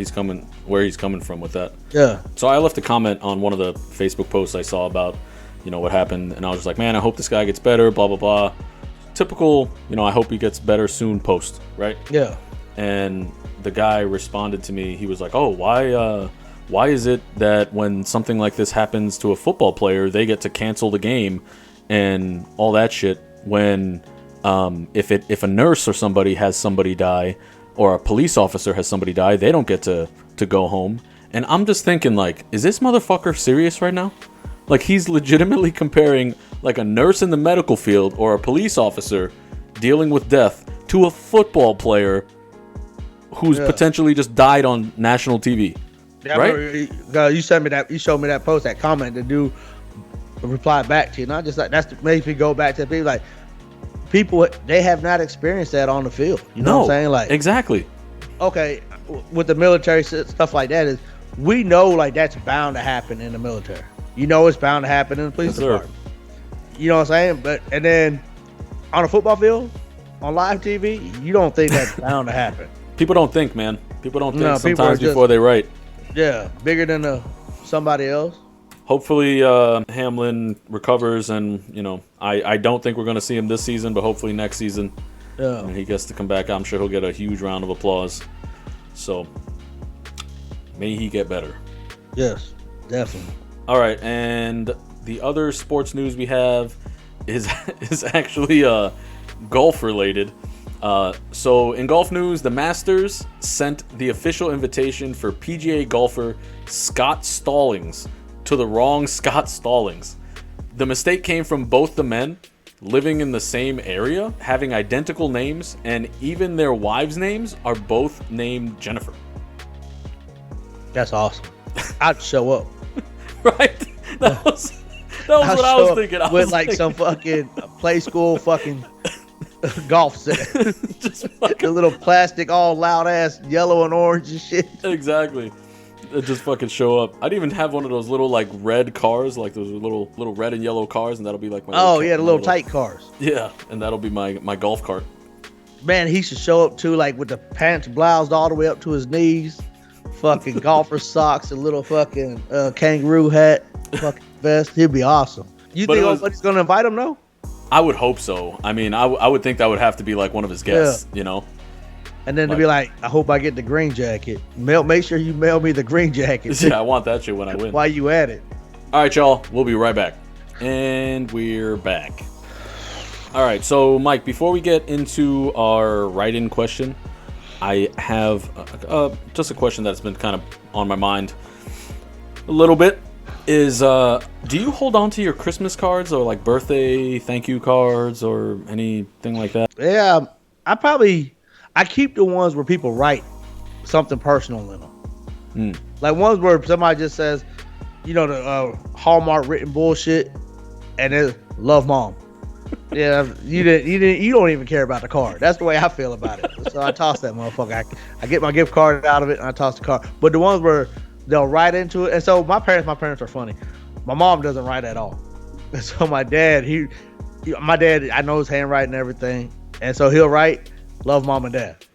he's coming from with that. Yeah. So I left a comment on one of the Facebook posts I saw about, what happened, and I was just like, man, I hope this guy gets better, blah, blah, blah. Typical, I hope he gets better soon post, right? Yeah. And the guy responded to me. He was like, oh, why is it that when something like this happens to a football player, they get to cancel the game and all that shit, when if a nurse or somebody has somebody die, or a police officer has somebody die, they don't get to go home. And I'm just thinking, like, is this motherfucker serious right now? Like, he's legitimately comparing, like, a nurse in the medical field or a police officer dealing with death to a football player who's potentially just died on national TV. Yeah, right? You showed me that post, that comment, the dude replied back to you. Not just like, makes me go back to people like, people, they have not experienced that on the field. You know what I'm saying? Like, exactly. Okay, with the military stuff like that, is we know, like, that's bound to happen in the military. It's bound to happen in the police department. You know what I'm saying? And then on a football field, on live TV, you don't think that's bound to happen. People don't think, man. People don't think sometimes before they write. Yeah, bigger than somebody else. Hopefully Hamlin recovers, and I don't think we're going to see him this season, but hopefully next season when he gets to come back, I'm sure he'll get a huge round of applause. So may he get better. Yes, definitely. All right, and the other sports news we have is actually golf related. So in golf news, the Masters sent the official invitation for PGA golfer Scott Stallings to the wrong Scott Stallings. The mistake came from both the men living in the same area, having identical names, and even their wives' names are both named Jennifer. That's awesome. I'd show up. Right? That was That was what I was thinking. I with was like thinking. some fucking play school fucking golf set. Just The little plastic, all loud ass yellow and orange and shit. exactly. It just fucking show up. I'd even have one of those little like red cars, like those little red and yellow cars, and that'll be like my Oh yeah, the little tight cars. Yeah, and that'll be my golf cart. Man, he should show up too, like with the pants bloused all the way up to his knees, fucking golfer socks, a little fucking kangaroo hat, fucking vest. He'd be awesome. You think nobody's gonna invite him? No. I would hope so. I mean, I would think that would have to be like one of his guests, you know. And then to be like, I hope I get the green jacket. Make sure you mail me the green jacket. Yeah, I want that shit when I win. While you at it. All right, y'all. We'll be right back. And we're back. All right, so Mike, before we get into our write-in question, I have just a question that's been kind of on my mind a little bit. Is do you hold on to your Christmas cards or like birthday thank you cards or anything like that? Yeah, I keep the ones where people write something personal in them. Like ones where somebody just says, you know, the Hallmark written bullshit, and it's love mom. Yeah, you don't even care about the card. That's the way I feel about it. So I toss that motherfucker. I get my gift card out of it and I toss the card. But the ones where they'll write into it, and so my parents are funny. My mom doesn't write at all. And so my dad, I know his handwriting and everything, and so he'll write love mom and dad.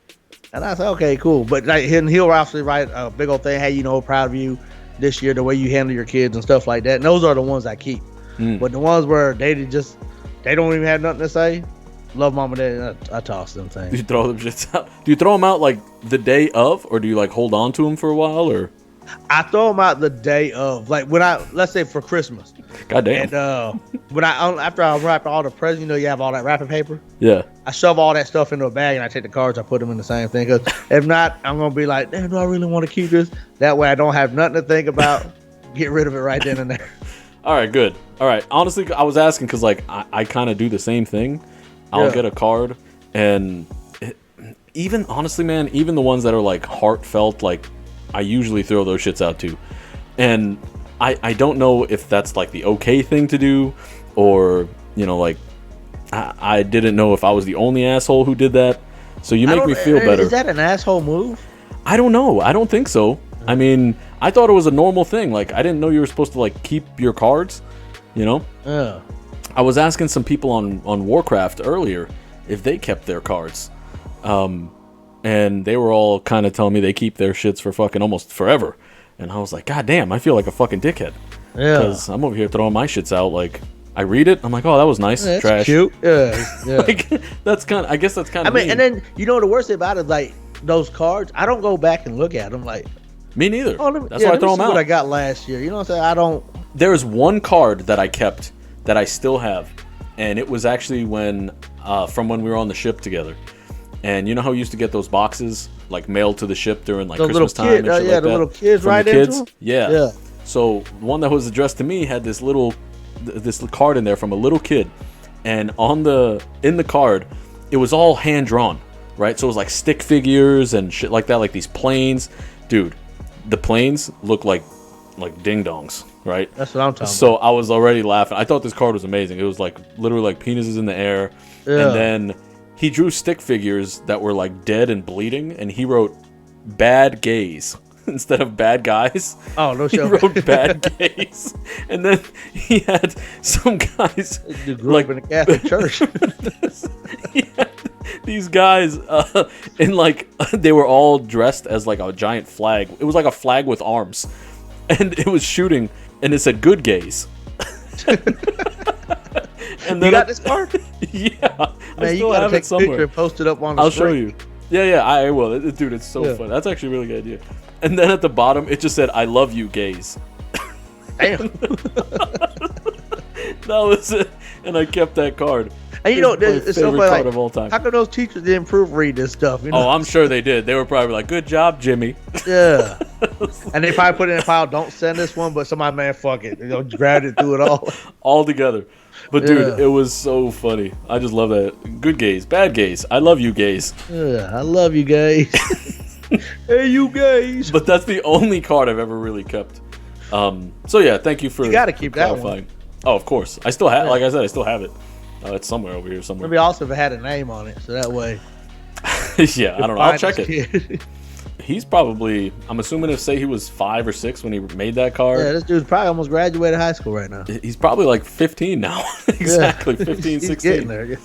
And I said, okay, cool. But like, he'll actually write a big old thing, hey, you know, proud of you this year, the way you handle your kids and stuff like that. And those are the ones I keep. But the ones where they don't even have nothing to say, love mom and dad, I toss them things. Do you throw them shits out? Do you throw them out like the day of, or do you like hold on to them for a while, or? I throw them out the day of, like let's say for Christmas. Goddamn. And after I wrap all the presents, you know, you have all that wrapping paper. Yeah. I shove all that stuff into a bag and I take the cards, I put them in the same thing. Because if not, I'm gonna be like, damn, do I really want to keep this? That way, I don't have nothing to think about. Get rid of it right then and there. All right, good. All right. Honestly, I was asking because like I kind of do the same thing. I'll get a card, and even honestly, man, even the ones that are like heartfelt, like I usually throw those shits out too. And I don't know if that's like the okay thing to do, or you know, like I didn't know if I was the only asshole who did that. So you make me feel better. Is that an asshole move? I don't know. I don't think so. I mean, I thought it was a normal thing. Like, I didn't know you were supposed to, like, keep your cards, you know? Yeah. I was asking some people on Warcraft earlier if they kept their cards. And they were all kind of telling me they keep their shits for fucking almost forever. And I was like, God damn, I feel like a fucking dickhead. Yeah. Because I'm over here throwing my shits out. Like, I read it, I'm like, oh, that was nice. Yeah, that's trash. Cute. Yeah. Like, that's kind of, I guess that's kind of mean, and then, you know, the worst thing about it, like, those cards, I don't go back and look at them, like, me neither. Oh, that's why I throw them out. What I got last year, you know what I'm saying? There's one card that I kept that I still have, and it was actually from when we were on the ship together. And you know how we used to get those boxes like mailed to the ship during like Christmas time and shit like that? The little kids from right the kids? into them? Yeah. So one that was addressed to me had this card in there from a little kid, and in the card, it was all hand drawn, right? So it was like stick figures and shit like that, like these planes, dude. The planes look like ding dongs, right? That's what I'm talking about. So I was already laughing. I thought this card was amazing. It was like literally like penises in the air. Yeah. And then he drew stick figures that were like dead and bleeding, and he wrote bad gays instead of bad guys. Oh, no shit. He wrote bad gays. And then he had some guys you grew up in a Catholic church. He had these guys in like they were all dressed as like a giant flag. It was like a flag with arms, and it was shooting, and it said "Good gays." And then you got this card? Yeah, man, I still have it somewhere. Picture and post it up on the I'll screen. show you. Yeah, I will. Dude, it's so funny. That's actually a really good idea. And then at the bottom, it just said, "I love you, gays." Damn. That was it, and I kept that card. And you know, it's so funny. Like, of all time. How come those teachers didn't proofread this stuff? You know? Oh, I'm sure they did. They were probably like, "Good job, Jimmy." Yeah. And they probably put it in a file. Don't send this one, but somebody, man, fuck it. You know, grabbed it through it all together. But dude, it was so funny. I just love that. Good gays, bad gays. I love you, gays. Yeah, I love you, gays. Hey, you gays. But that's the only card I've ever really kept. So yeah, thank you for. You gotta keep that one. Oh, of course. I still have, like I said, I still have it. It's somewhere over here somewhere. Maybe also if it had a name on it, so that way. Yeah, I don't know. I'll check it. He's probably, I'm assuming if say he was 5 or 6 when he made that car. Yeah, this dude's probably almost graduated high school right now. He's probably like 15 now. Exactly, 15, He's 16. getting there.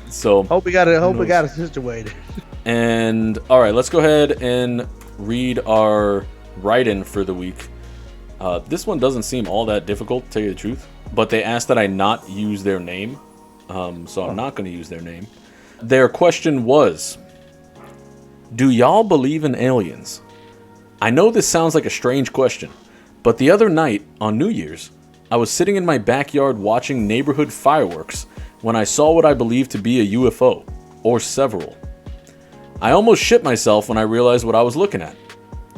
So hope we got it situated. And all right, let's go ahead and read our write-in for the week. This one doesn't seem all that difficult, to tell you the truth, but they asked that I not use their name, so I'm not going to use their name. Their question was, do y'all believe in aliens? I know this sounds like a strange question, but the other night on New Year's, I was sitting in my backyard watching neighborhood fireworks when I saw what I believed to be a UFO, or several. I almost shit myself when I realized what I was looking at.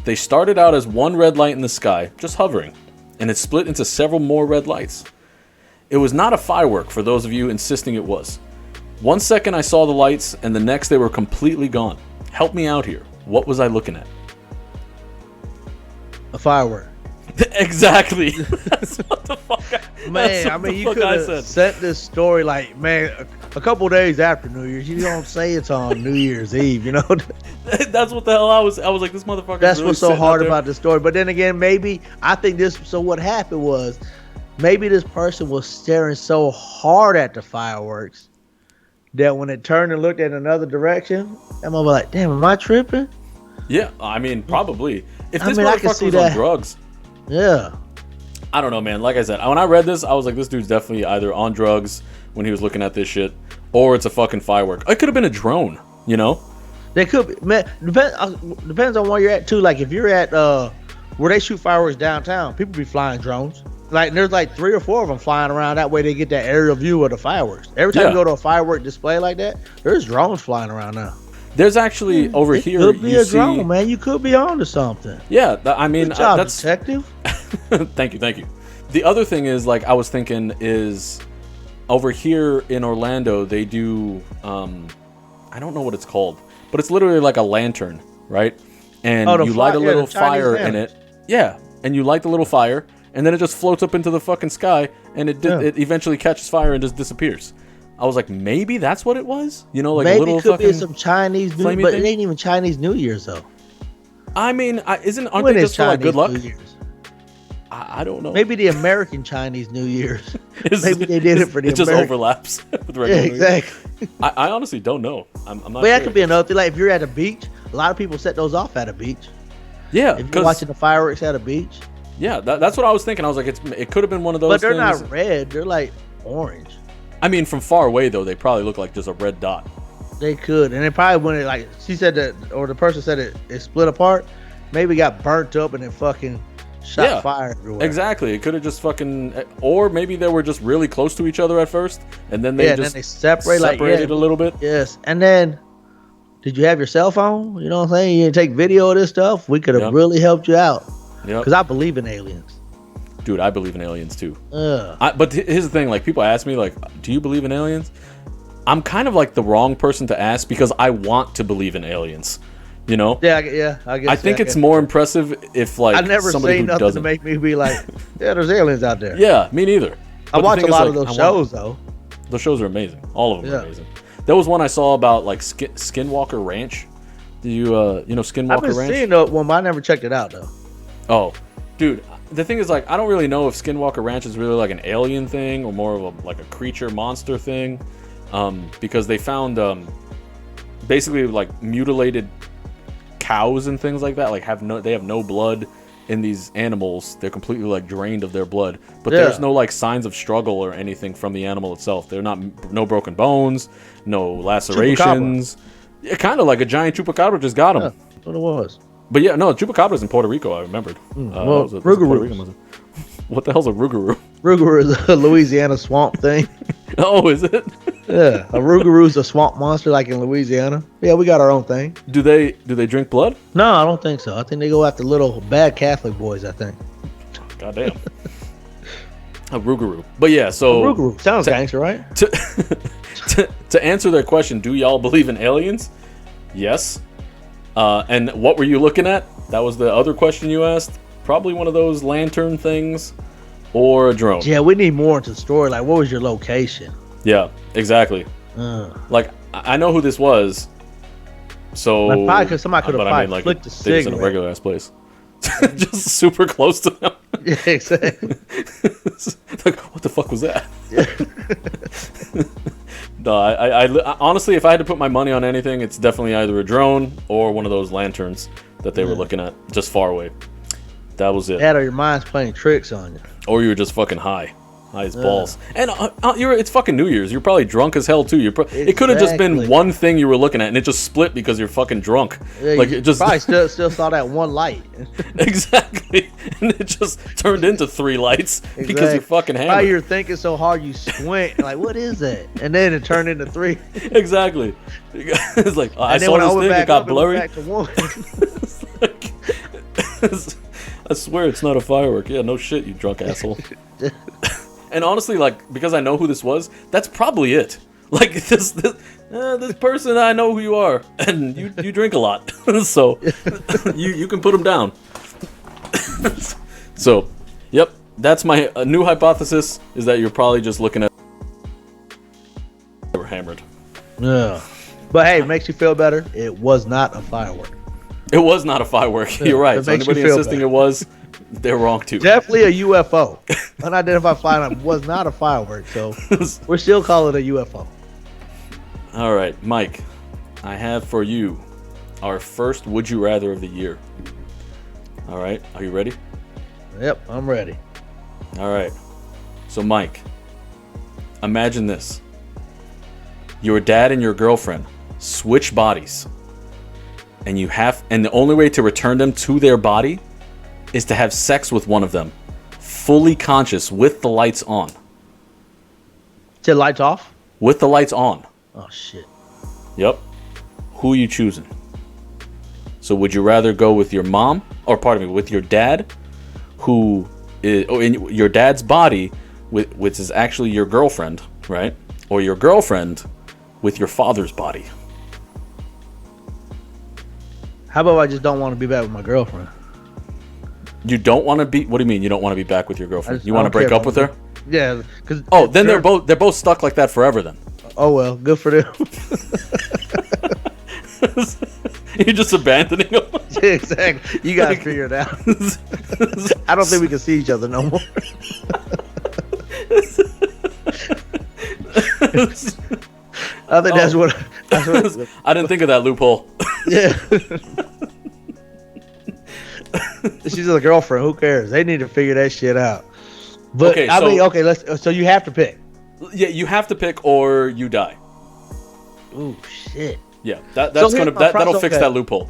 They started out as one red light in the sky, just hovering, and it split into several more red lights. It was not a firework for those of you insisting it was. 1 second I saw the lights, and the next they were completely gone. Help me out here. What was I looking at? A firework. Exactly. That's what the fuck. Man, I mean, you could have sent this story like, man, a couple days after New Year's. You don't say it's on New Year's Eve, you know? That's what the hell I was like, this motherfucker. That's really what's so hard about this story. But then again, maybe, I think this, so what happened was, maybe this person was staring so hard at the fireworks that when it turned and looked in another direction, I'm like, damn, am I tripping? Yeah, I mean, probably. If this motherfucker was on drugs. Yeah. I don't know, man. Like I said, when I read this, I was like, this dude's definitely either on drugs when he was looking at this shit, or it's a fucking firework. It could have been a drone, you know? They could be. Man, depends on where you're at, too. Like, if you're at where they shoot fireworks downtown, people be flying drones. Like, there's like 3 or 4 of them flying around. That way they get that aerial view of the fireworks. Every time you go to a firework display like that, there's drones flying around now. There's actually over here. Could be a drone, man. You could be onto something. Yeah, I mean, good job, that's detective. Thank you. The other thing is, like, I was thinking is over here in Orlando they do I don't know what it's called, but it's literally like a lantern, right? And you light a little fire in it. Yeah, and you light the little fire, and then it just floats up into the fucking sky, and it eventually catches fire and just disappears. I was like, maybe that's what it was? You know, like maybe a little fucking... Maybe it fucking... could be some Chinese New Year, but it ain't even Chinese New Year's, though. I mean, aren't they just for, like, good luck? I don't know. Maybe the American Chinese New Year's. Maybe they did it for the American. It just overlaps with regular New Year's. Exactly. I honestly don't know. I'm not But sure. that could be another thing. Like, if you're at a beach, a lot of people set those off at a beach. Yeah. If you're watching the fireworks at a beach. Yeah, that's what I was thinking. I was like, it could have been one of those But they're things. not red. They're like orange. I mean, from far away, though, they probably look like just a red dot. They could. And it probably, when it, like, she said that, or the person said it split apart, maybe got burnt up and it fucking shot fire everywhere. Exactly. It could have just fucking, or maybe they were just really close to each other at first, and then they just then they separated a little bit. Yes. And then, did you have your cell phone? You know what I'm saying? You didn't take video of this stuff? We could have really helped you out. Yeah. Because I believe in aliens. Dude, I believe in aliens too. But here's the thing, like, people ask me, like, do you believe in aliens? I'm kind of like the wrong person to ask because I want to believe in aliens. You know? Yeah, I guess. I think it's more impressive if, like, I've never seen nothing to make me be like, yeah, there's aliens out there. Yeah, me neither. I watch a lot of those shows, though. Those shows are amazing. All of them are amazing. There was one I saw about, like, Skinwalker Ranch. Do you know Skinwalker Ranch? I've been seeing that one, but I never checked it out, though. Oh, dude. The thing is, like, I don't really know if Skinwalker Ranch is really like an alien thing or more of a creature monster thing, because they found basically like mutilated cows and things like that. Like they have no blood in these animals. They're completely like drained of their blood, but there's no like signs of struggle or anything from the animal itself. They're no broken bones, no lacerations. Yeah, kind of like a giant chupacabra just got him. Yeah, that's what it was. But yeah, no, Chupacabra's in Puerto Rico, I remembered. Well, Rougarou. What the hell's a Rougarou? Rougarou is a Louisiana swamp thing. Oh, is it? Yeah, a Rougarou's a swamp monster like in Louisiana. Yeah, we got our own thing. Do they drink blood? No, I don't think so. I think they go after little bad Catholic boys, I think. Goddamn. A Rougarou. But yeah, so... A Rougarou. Sounds gangster, right? To answer their question, do y'all believe in aliens? Yes. And what were you looking at? That was the other question you asked. Probably one of those lantern things, or a drone. Yeah, we need more into the story. Like, what was your location? Yeah, exactly. Like, I know who this was. So, like, probably because somebody could have probably like, flicked the they just in a cigarette. regular ass place, just super close to them. Yeah, exactly. Like, what the fuck was that? No, I honestly, if I had to put my money on anything, it's definitely either a drone or one of those lanterns that they were looking at just far away. That was it. That or your mind's playing tricks on you. Or you were just fucking high as balls. And it's fucking New Year's. You're probably drunk as hell too. It could have just been one thing you were looking at, and it just split because you're fucking drunk. Yeah, like you it just probably still saw that one light. Exactly, and it just turned into 3 lights because you're fucking hammered. Probably you're thinking so hard you squint. Like, what is that? And then it turned into 3. Exactly. It's like I saw this thing. It got blurry. Back to 1. It's like, I swear it's not a firework. Yeah, no shit, you drunk asshole. And honestly, like, because I know who this was, that's probably it. Like, this person, I know who you are, and you drink a lot, so you can put him down. So, yep, that's my new hypothesis, is that you're probably just looking at they were hammered. Yeah. But hey, it makes you feel better. It was not a firework. It was not a firework. You're right. So anybody insisting it was, they're wrong too. Definitely a UFO. Unidentified flying object was not a firework, so we're still calling it a UFO. All right, Mike, I have for you our first Would You Rather of the year. All right, are you ready? Yep, I'm ready. All right. So, Mike, imagine this. Your dad and your girlfriend switch bodies. And the only way to return them to their body is to have sex with one of them, fully conscious, with the lights on. Till lights off? With the lights on. Oh shit. Yep. Who are you choosing? So would you rather go with your mom, or pardon me, with your dad, who is in your dad's body, which is actually your girlfriend, right? Or your girlfriend with your father's body? How about I just don't want to be back with my girlfriend? You don't want to be? What do you mean you don't want to be back with your girlfriend? You want to break up with her? Yeah, because then they're both stuck like that forever. Then. Oh well, good for them. You're just abandoning them. Yeah, exactly. You guys figure it out. I don't think we can see each other no more. I think that's what I didn't think of that loophole. Yeah. She's a girlfriend. Who cares? They need to figure that shit out. But so you have to pick. Yeah, you have to pick or you die. Ooh, shit. Yeah, that'll fix that loophole.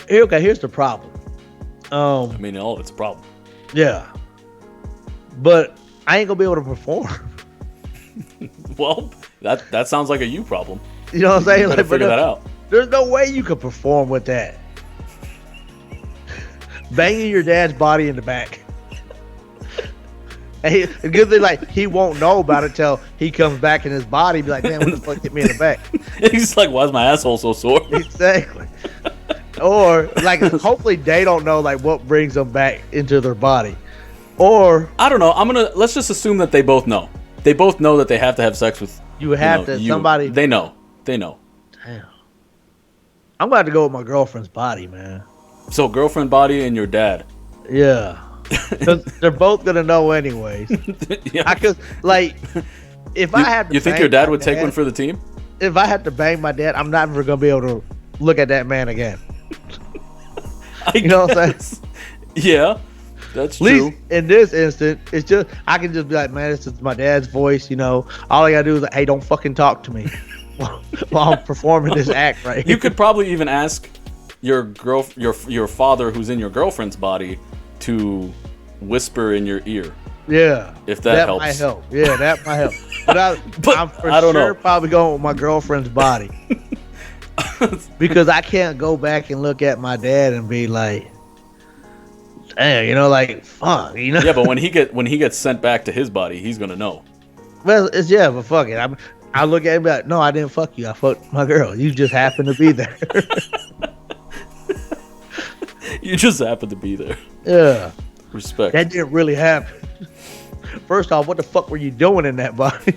Here's the problem. I mean, it's a problem. Yeah. But I ain't gonna be able to perform. Well, that sounds like a you problem. You know what I'm saying? You better figure that out. There's no way you could perform with that. Banging your dad's body in the back. And the good thing, like, he won't know about it till he comes back in his body. Be like, man, what the fuck hit me in the back? He's like, why is my asshole so sore? Exactly. Or like, hopefully they don't know like what brings them back into their body. Or I don't know. Let's just assume that they both know. They both know that they have to have sex with. Somebody. They know. Damn. I'm about to go with my girlfriend's body, man. So girlfriend body and your dad. Yeah. Because they're both gonna know anyways. Yeah. I could like, if I had to. You think your dad would take one for the team? If I had to bang my dad, I'm never gonna be able to look at that man again. You know what I'm saying? Yeah, that's true. At least in this instant, it's just I can just be like, man, this is my dad's voice. You know, all I gotta do is like, hey, don't fucking talk to me while I'm performing this act right here. You could probably even ask your father, who's in your girlfriend's body, to whisper in your ear. Yeah, if that helps. Might help. Yeah, that might help. But I'm for sure probably going with my girlfriend's body because I can't go back and look at my dad and be like, damn, you know, like fuck, you know. Yeah, but when he gets sent back to his body, he's gonna know. Well, but fuck it. I look at him and be like, no, I didn't fuck you. I fucked my girl. You just happened to be there. You just happened to be there. Yeah. Respect. That didn't really happen. First off, what the fuck were you doing in that body?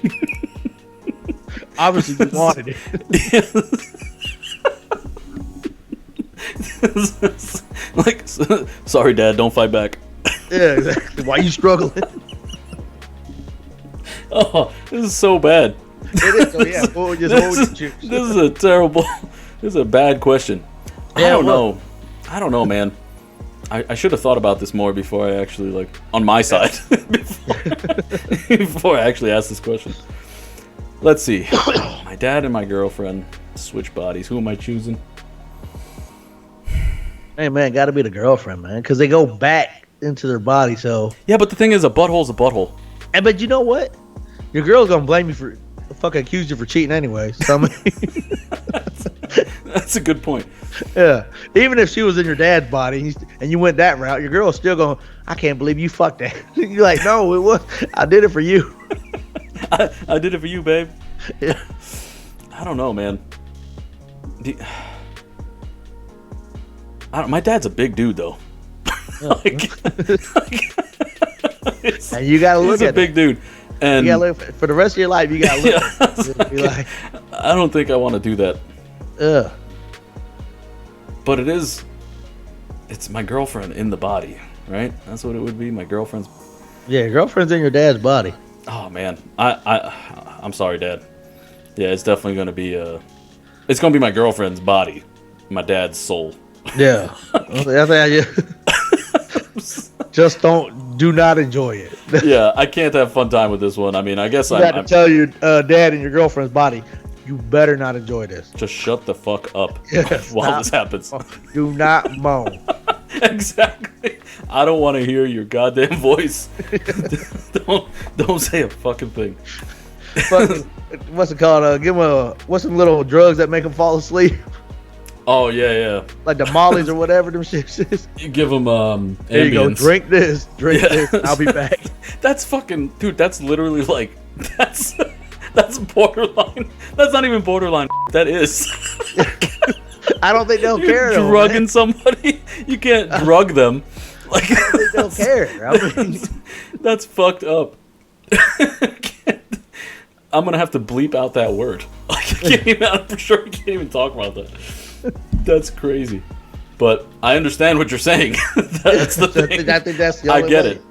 Obviously, you wanted it. Like, sorry, Dad, don't fight back. Yeah, exactly. Why are you struggling? Oh, this is so bad. It is. So yeah, this is a terrible. This is a bad question. Yeah, I don't know, man. I should have thought about this more before I actually, like, on my side, before I actually asked this question. Let's see. My dad and my girlfriend switch bodies. Who am I choosing? Hey man, got to be the girlfriend, man, because they go back into their body. So yeah, but the thing is, a butthole's a butthole. And but you know what? Your girl's gonna blame you for fucking accuse you for cheating anyway. So I mean, that's a good point. Yeah, even if she was in your dad's body and you went that route, your girl's still going, I can't believe you fucked that. You're like, no, it was. I did it for you. I did it for you, babe. Yeah. I don't know, man. My dad's a big dude, though. And you gotta look he's at a big dude, and you gotta look for the rest of your life. You gotta look. At it. Like, I don't think I want to do that. Ugh. But it's my girlfriend in the body, right? That's what it would be. My girlfriend's. Yeah, your girlfriend's in your dad's body. Oh man, I'm sorry, Dad. Yeah, it's definitely gonna be it's gonna be my girlfriend's body, my dad's soul. Yeah, just do not enjoy it. Yeah, I can't have fun time with this one. I mean, I guess I got to tell your dad and your girlfriend's body, you better not enjoy this. Just shut the fuck up yes, while this happens. Do not moan. Exactly. I don't want to hear your goddamn voice. Don't say a fucking thing. What's it called? Give him what's some little drugs that make him fall asleep? Oh yeah. Like the Mollies or whatever them shit is. You give him There you go. Drink this. This. I'll be back. That's fucking dude. That's literally like that's borderline. That's not even borderline. That is. I don't think they'll care. You're drugging somebody. You can't drug them. Like I don't think they'll care. I mean, that's fucked up. I'm gonna have to bleep out that word. Like, I'm for sure I can't even talk about that. That's crazy. But I understand what you're saying. That's the thing. I think that's the I only get way. it.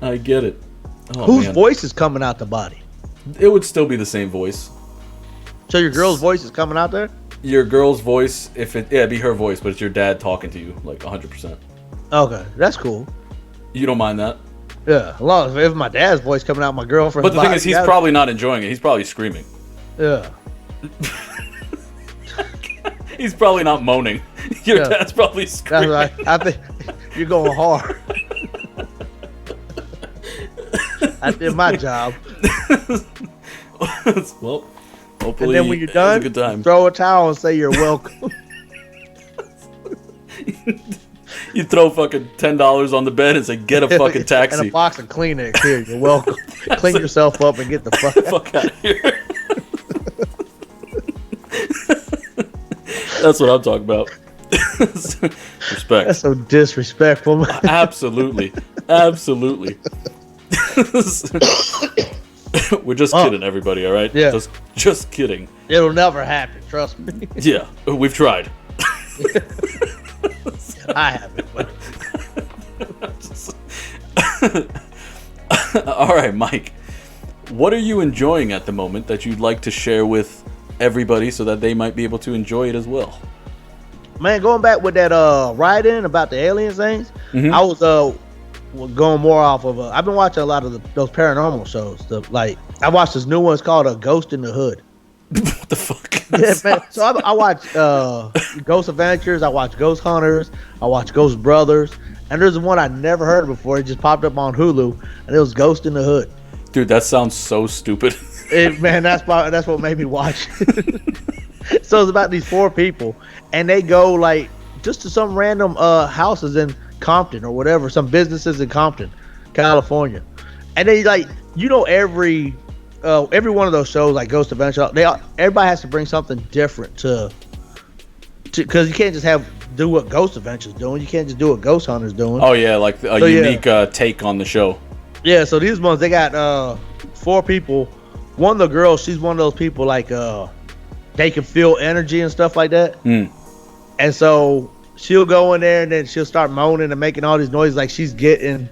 I get it. Oh, whose man. voice is coming out the body? It would still be the same voice. So your girl's voice is coming out there? Your girl's voice, it'd be her voice, but it's your dad talking to you, like 100%. Okay, that's cool. You don't mind that? Yeah, as long as if my dad's voice coming out my girlfriend's But the thing is, he's probably not enjoying it. He's probably screaming. Yeah. He's probably not moaning. Your dad's probably screaming. That's right. I think you're going hard. I did my job. Well, hopefully, and then when you're done, a good time. Throw a towel and say you're welcome. You throw fucking $10 on the bed and say, "Get a fucking taxi." And a box of Kleenex. Here, you're welcome. Clean yourself up and get the fuck out of here. That's what I'm talking about. Respect. That's so disrespectful. Absolutely. We're just kidding, everybody. All right. Yeah. Just kidding. It'll never happen. Trust me. Yeah, we've tried. I haven't. But... All right, Mike. What are you enjoying at the moment that you'd like to share with everybody so that they might be able to enjoy it as well? Man, going back with that write-in about the alien things, I was going more off of. I've been watching a lot of those paranormal shows. I watched this new one. It's called "A Ghost in the Hood." What the fuck? Yeah, man. So I watch Ghost Adventures. I watch Ghost Hunters. I watch Ghost Brothers. And there's one I never heard of before. It just popped up on Hulu, and it was Ghost in the Hood. Dude, that sounds so stupid. Man, that's what made me watch it. So it's about these 4 people, and they go like just to some random houses in Compton or whatever, some businesses in Compton, California, and they every one of those shows like Ghost Adventure, everybody has to bring something different to because you can't just do what Ghost Adventure's doing. You can't just do what Ghost Hunter's doing. Oh yeah, like a unique take on the show. Yeah, so these ones, they got 4 people. One of the girls, she's one of those people like they can feel energy and stuff like that. And so she'll go in there and then she'll start moaning and making all these noises like she's getting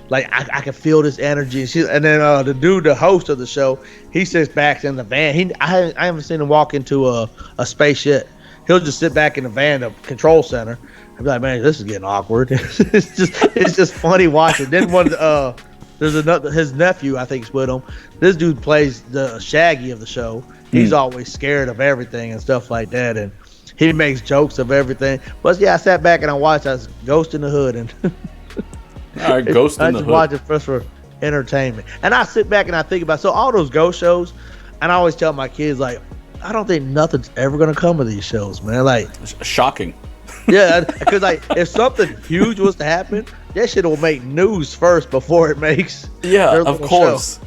like I can feel this energy. And then the dude, the host of the show, he sits back in the van. I haven't seen him walk into a space yet. He'll just sit back in the van, the control center. I'd be like, man, this is getting awkward. it's just funny watching. Then there's another, his nephew, I think, is with him. This dude plays the Shaggy of the show. He's always scared of everything and stuff like that, and he makes jokes of everything. But yeah, I sat back and I watched Ghost in the Hood, and all right, Ghost in the Hood. I just watch it first for entertainment, and I sit back and I think about all those ghost shows, and I always tell my kids like, I don't think nothing's ever gonna come of these shows, man. Like, shocking. Yeah, because like if something huge was to happen, that shit will make news first before it makes. Yeah, of course.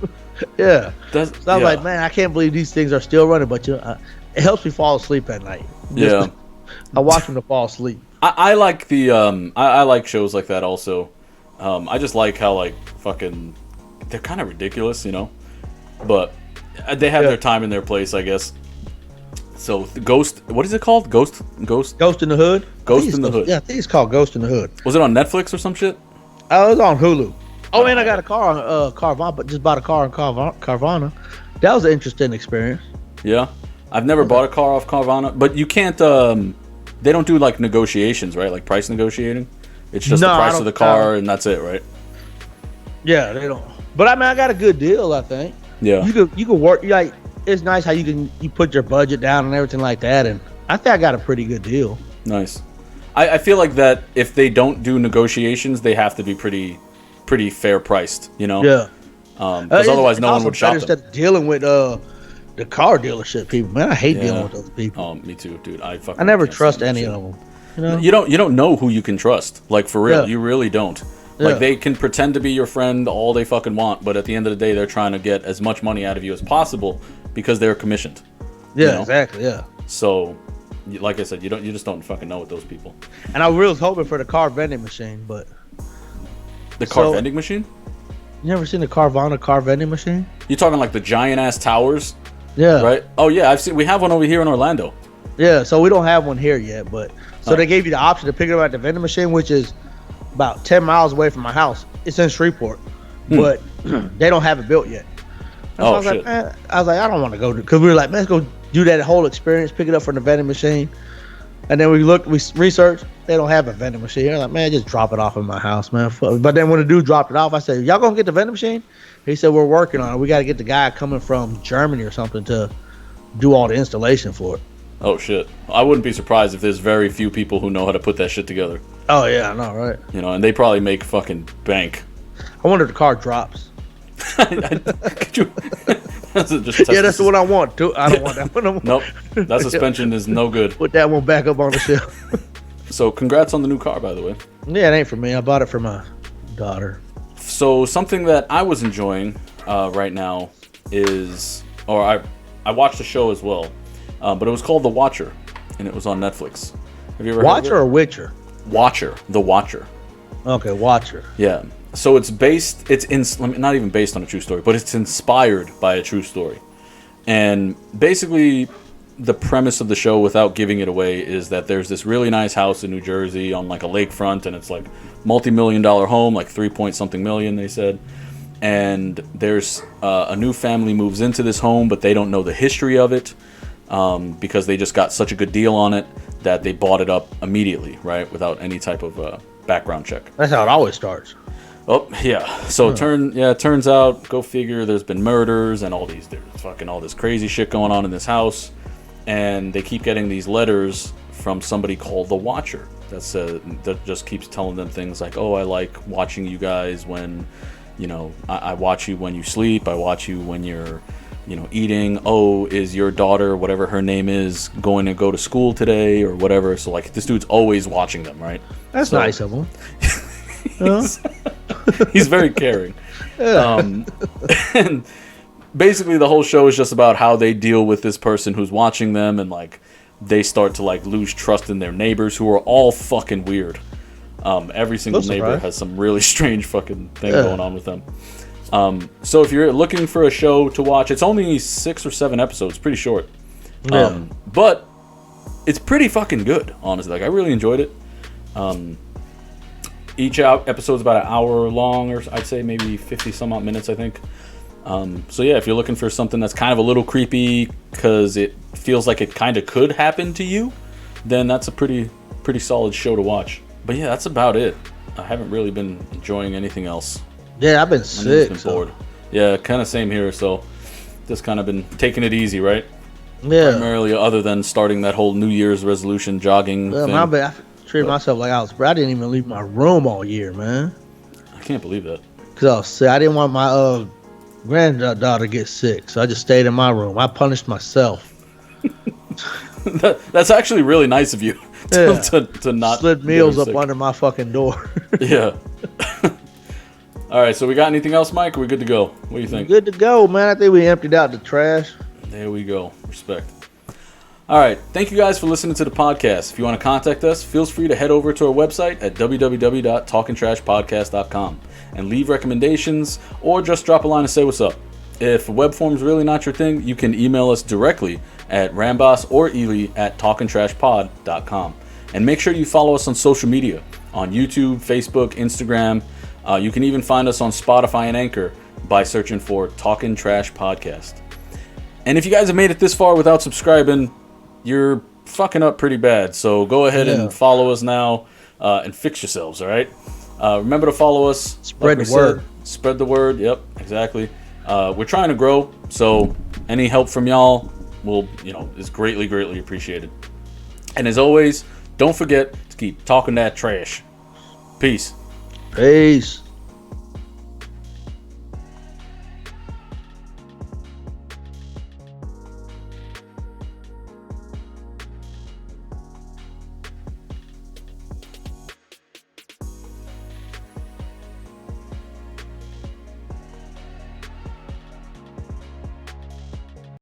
Yeah. So I was like, man, I can't believe these things are still running. But it helps me fall asleep at night. I watch them to fall asleep. I like the I like shows like that also. I just like how like fucking they're kind of ridiculous, you know, but they have their time and their place, I guess. So the Ghost, what is it called? Ghost in the Hood. Ghost in the Hood. Yeah, I think it's called Ghost in the Hood. Was it on Netflix or some shit? It was on Hulu. Oh, and I got a car on Carvana, but just bought a car on Carvana. That was an interesting experience. Yeah, I've never bought a car off Carvana, but you can't. They don't do like negotiations, right? Like price negotiating. It's just the price of the car, and that's it, right? Yeah, they don't. But I mean, I got a good deal, I think. Yeah. You could work. Like, it's nice how you put your budget down and everything like that, and I think I got a pretty good deal. Nice. I feel like that if they don't do negotiations, they have to be pretty fair priced, you know? Yeah. Because otherwise no one would shop them. Instead of dealing with the car dealership people, man, I hate dealing with those people. Oh, me too, dude. I never trust any of them. You know? You don't know who you can trust. Like, for real, you really don't. Like, they can pretend to be your friend all they fucking want, but at the end of the day, they're trying to get as much money out of you as possible because they're commissioned. Yeah, you know? Exactly. Yeah. So, like I said, you just don't fucking know with those people. And I really was hoping for the car vending machine, but the car vending machine? You never seen the Carvana car vending machine? You talking like the giant ass towers? Yeah. Right? Oh yeah, I've seen. We have one over here in Orlando. Yeah, so we don't have one here yet, but they gave you the option to pick it up at the vending machine, which is about 10 miles away from my house. It's in Shreveport, but they don't have it built yet. I was shit! Like, I was like, I don't want to go because we were like, man, let's go do that whole experience, pick it up from the vending machine, and then we researched. They don't have a vending machine. They're like, man, just drop it off in my house, man. But then when the dude dropped it off, I said, y'all gonna get the vending machine? He said, we're working on it. We got to get the guy coming from Germany or something to do all the installation for it. Oh shit! I wouldn't be surprised if there's very few people who know how to put that shit together. Oh yeah, I know, right? You know, and they probably make fucking bank. I wonder if the car drops. Could you? That's the one I want. Too. I don't want that one. Nope, that suspension is no good. Put that one back up on the shelf. So, congrats on the new car, by the way. Yeah, it ain't for me. I bought it for my daughter. So, something that I was enjoying right now is, or I watched a show as well, but it was called The Watcher, and it was on Netflix. Have you ever heard of it? Watcher or Witcher? Watcher, The Watcher. Okay, Watcher. Yeah. So it's not even based on a true story, but it's inspired by a true story. And basically, the premise of the show, without giving it away, is that there's this really nice house in New Jersey on like a lakefront, and it's like multi-million-dollar home, like 3-point-something million, they said. And there's a new family moves into this home, but they don't know the history of it because they just got such a good deal on it that they bought it up immediately, right, without any type of background check. That's how it always starts. Oh yeah, so it turns out, go figure, there's been murders and there's fucking all this crazy shit going on in this house, and they keep getting these letters from somebody called the Watcher that just keeps telling them things like, oh, I like watching you guys when, you know, I watch you when you sleep, I watch you when you're, you know, eating. Oh, is your daughter, whatever her name is, going to go to school today or whatever? So like this dude's always watching them, right? That's nice of him. He's very caring. And basically the whole show is just about how they deal with this person who's watching them, and like they start to like lose trust in their neighbors, who are all fucking weird. Every single neighbor has some really strange fucking thing going on with them. So if you're looking for a show to watch, it's only 6 or 7 episodes, pretty short. Yeah. But it's pretty fucking good, honestly. Like, I really enjoyed it. Each episode's about an hour long, or I'd say maybe 50 some odd minutes, I think. So yeah, if you're looking for something that's kind of a little creepy because it feels like it kind of could happen to you, then that's a pretty solid show to watch. But yeah, that's about it. I haven't really been enjoying anything else. Yeah, I've been sick. Been bored. Yeah, kind of same here. So just kind of been taking it easy, right? Yeah. Primarily, other than starting that whole New Year's resolution jogging thing. I treated myself like I was. I didn't even leave my room all year, man. I can't believe that. Cause I was sick. I didn't want my granddaughter to get sick, so I just stayed in my room. I punished myself. That's actually really nice of you to not slid meals up under my fucking door. Yeah. All right, so we got anything else, Mike? Are we good to go? What do you think? Good to go, man. I think we emptied out the trash. There we go. Respect. All right. Thank you guys for listening to the podcast. If you want to contact us, feel free to head over to our website at www.talkintrashpodcast.com and leave recommendations or just drop a line and say what's up. If web form's really not your thing, you can email us directly at Ramboss or Ehle at talkintrashpod.com. And make sure you follow us on social media on YouTube, Facebook, Instagram. You can even find us on Spotify and Anchor by searching for Talkin' Trash Podcast. And if you guys have made it this far without subscribing, you're fucking up pretty bad. So go ahead and follow us now and fix yourselves, all right? Remember to follow us. Spread the word. Spread the word. Yep, exactly. We're trying to grow, so any help from y'all is greatly, greatly appreciated. And as always, don't forget to keep talking that trash. Peace. Peace.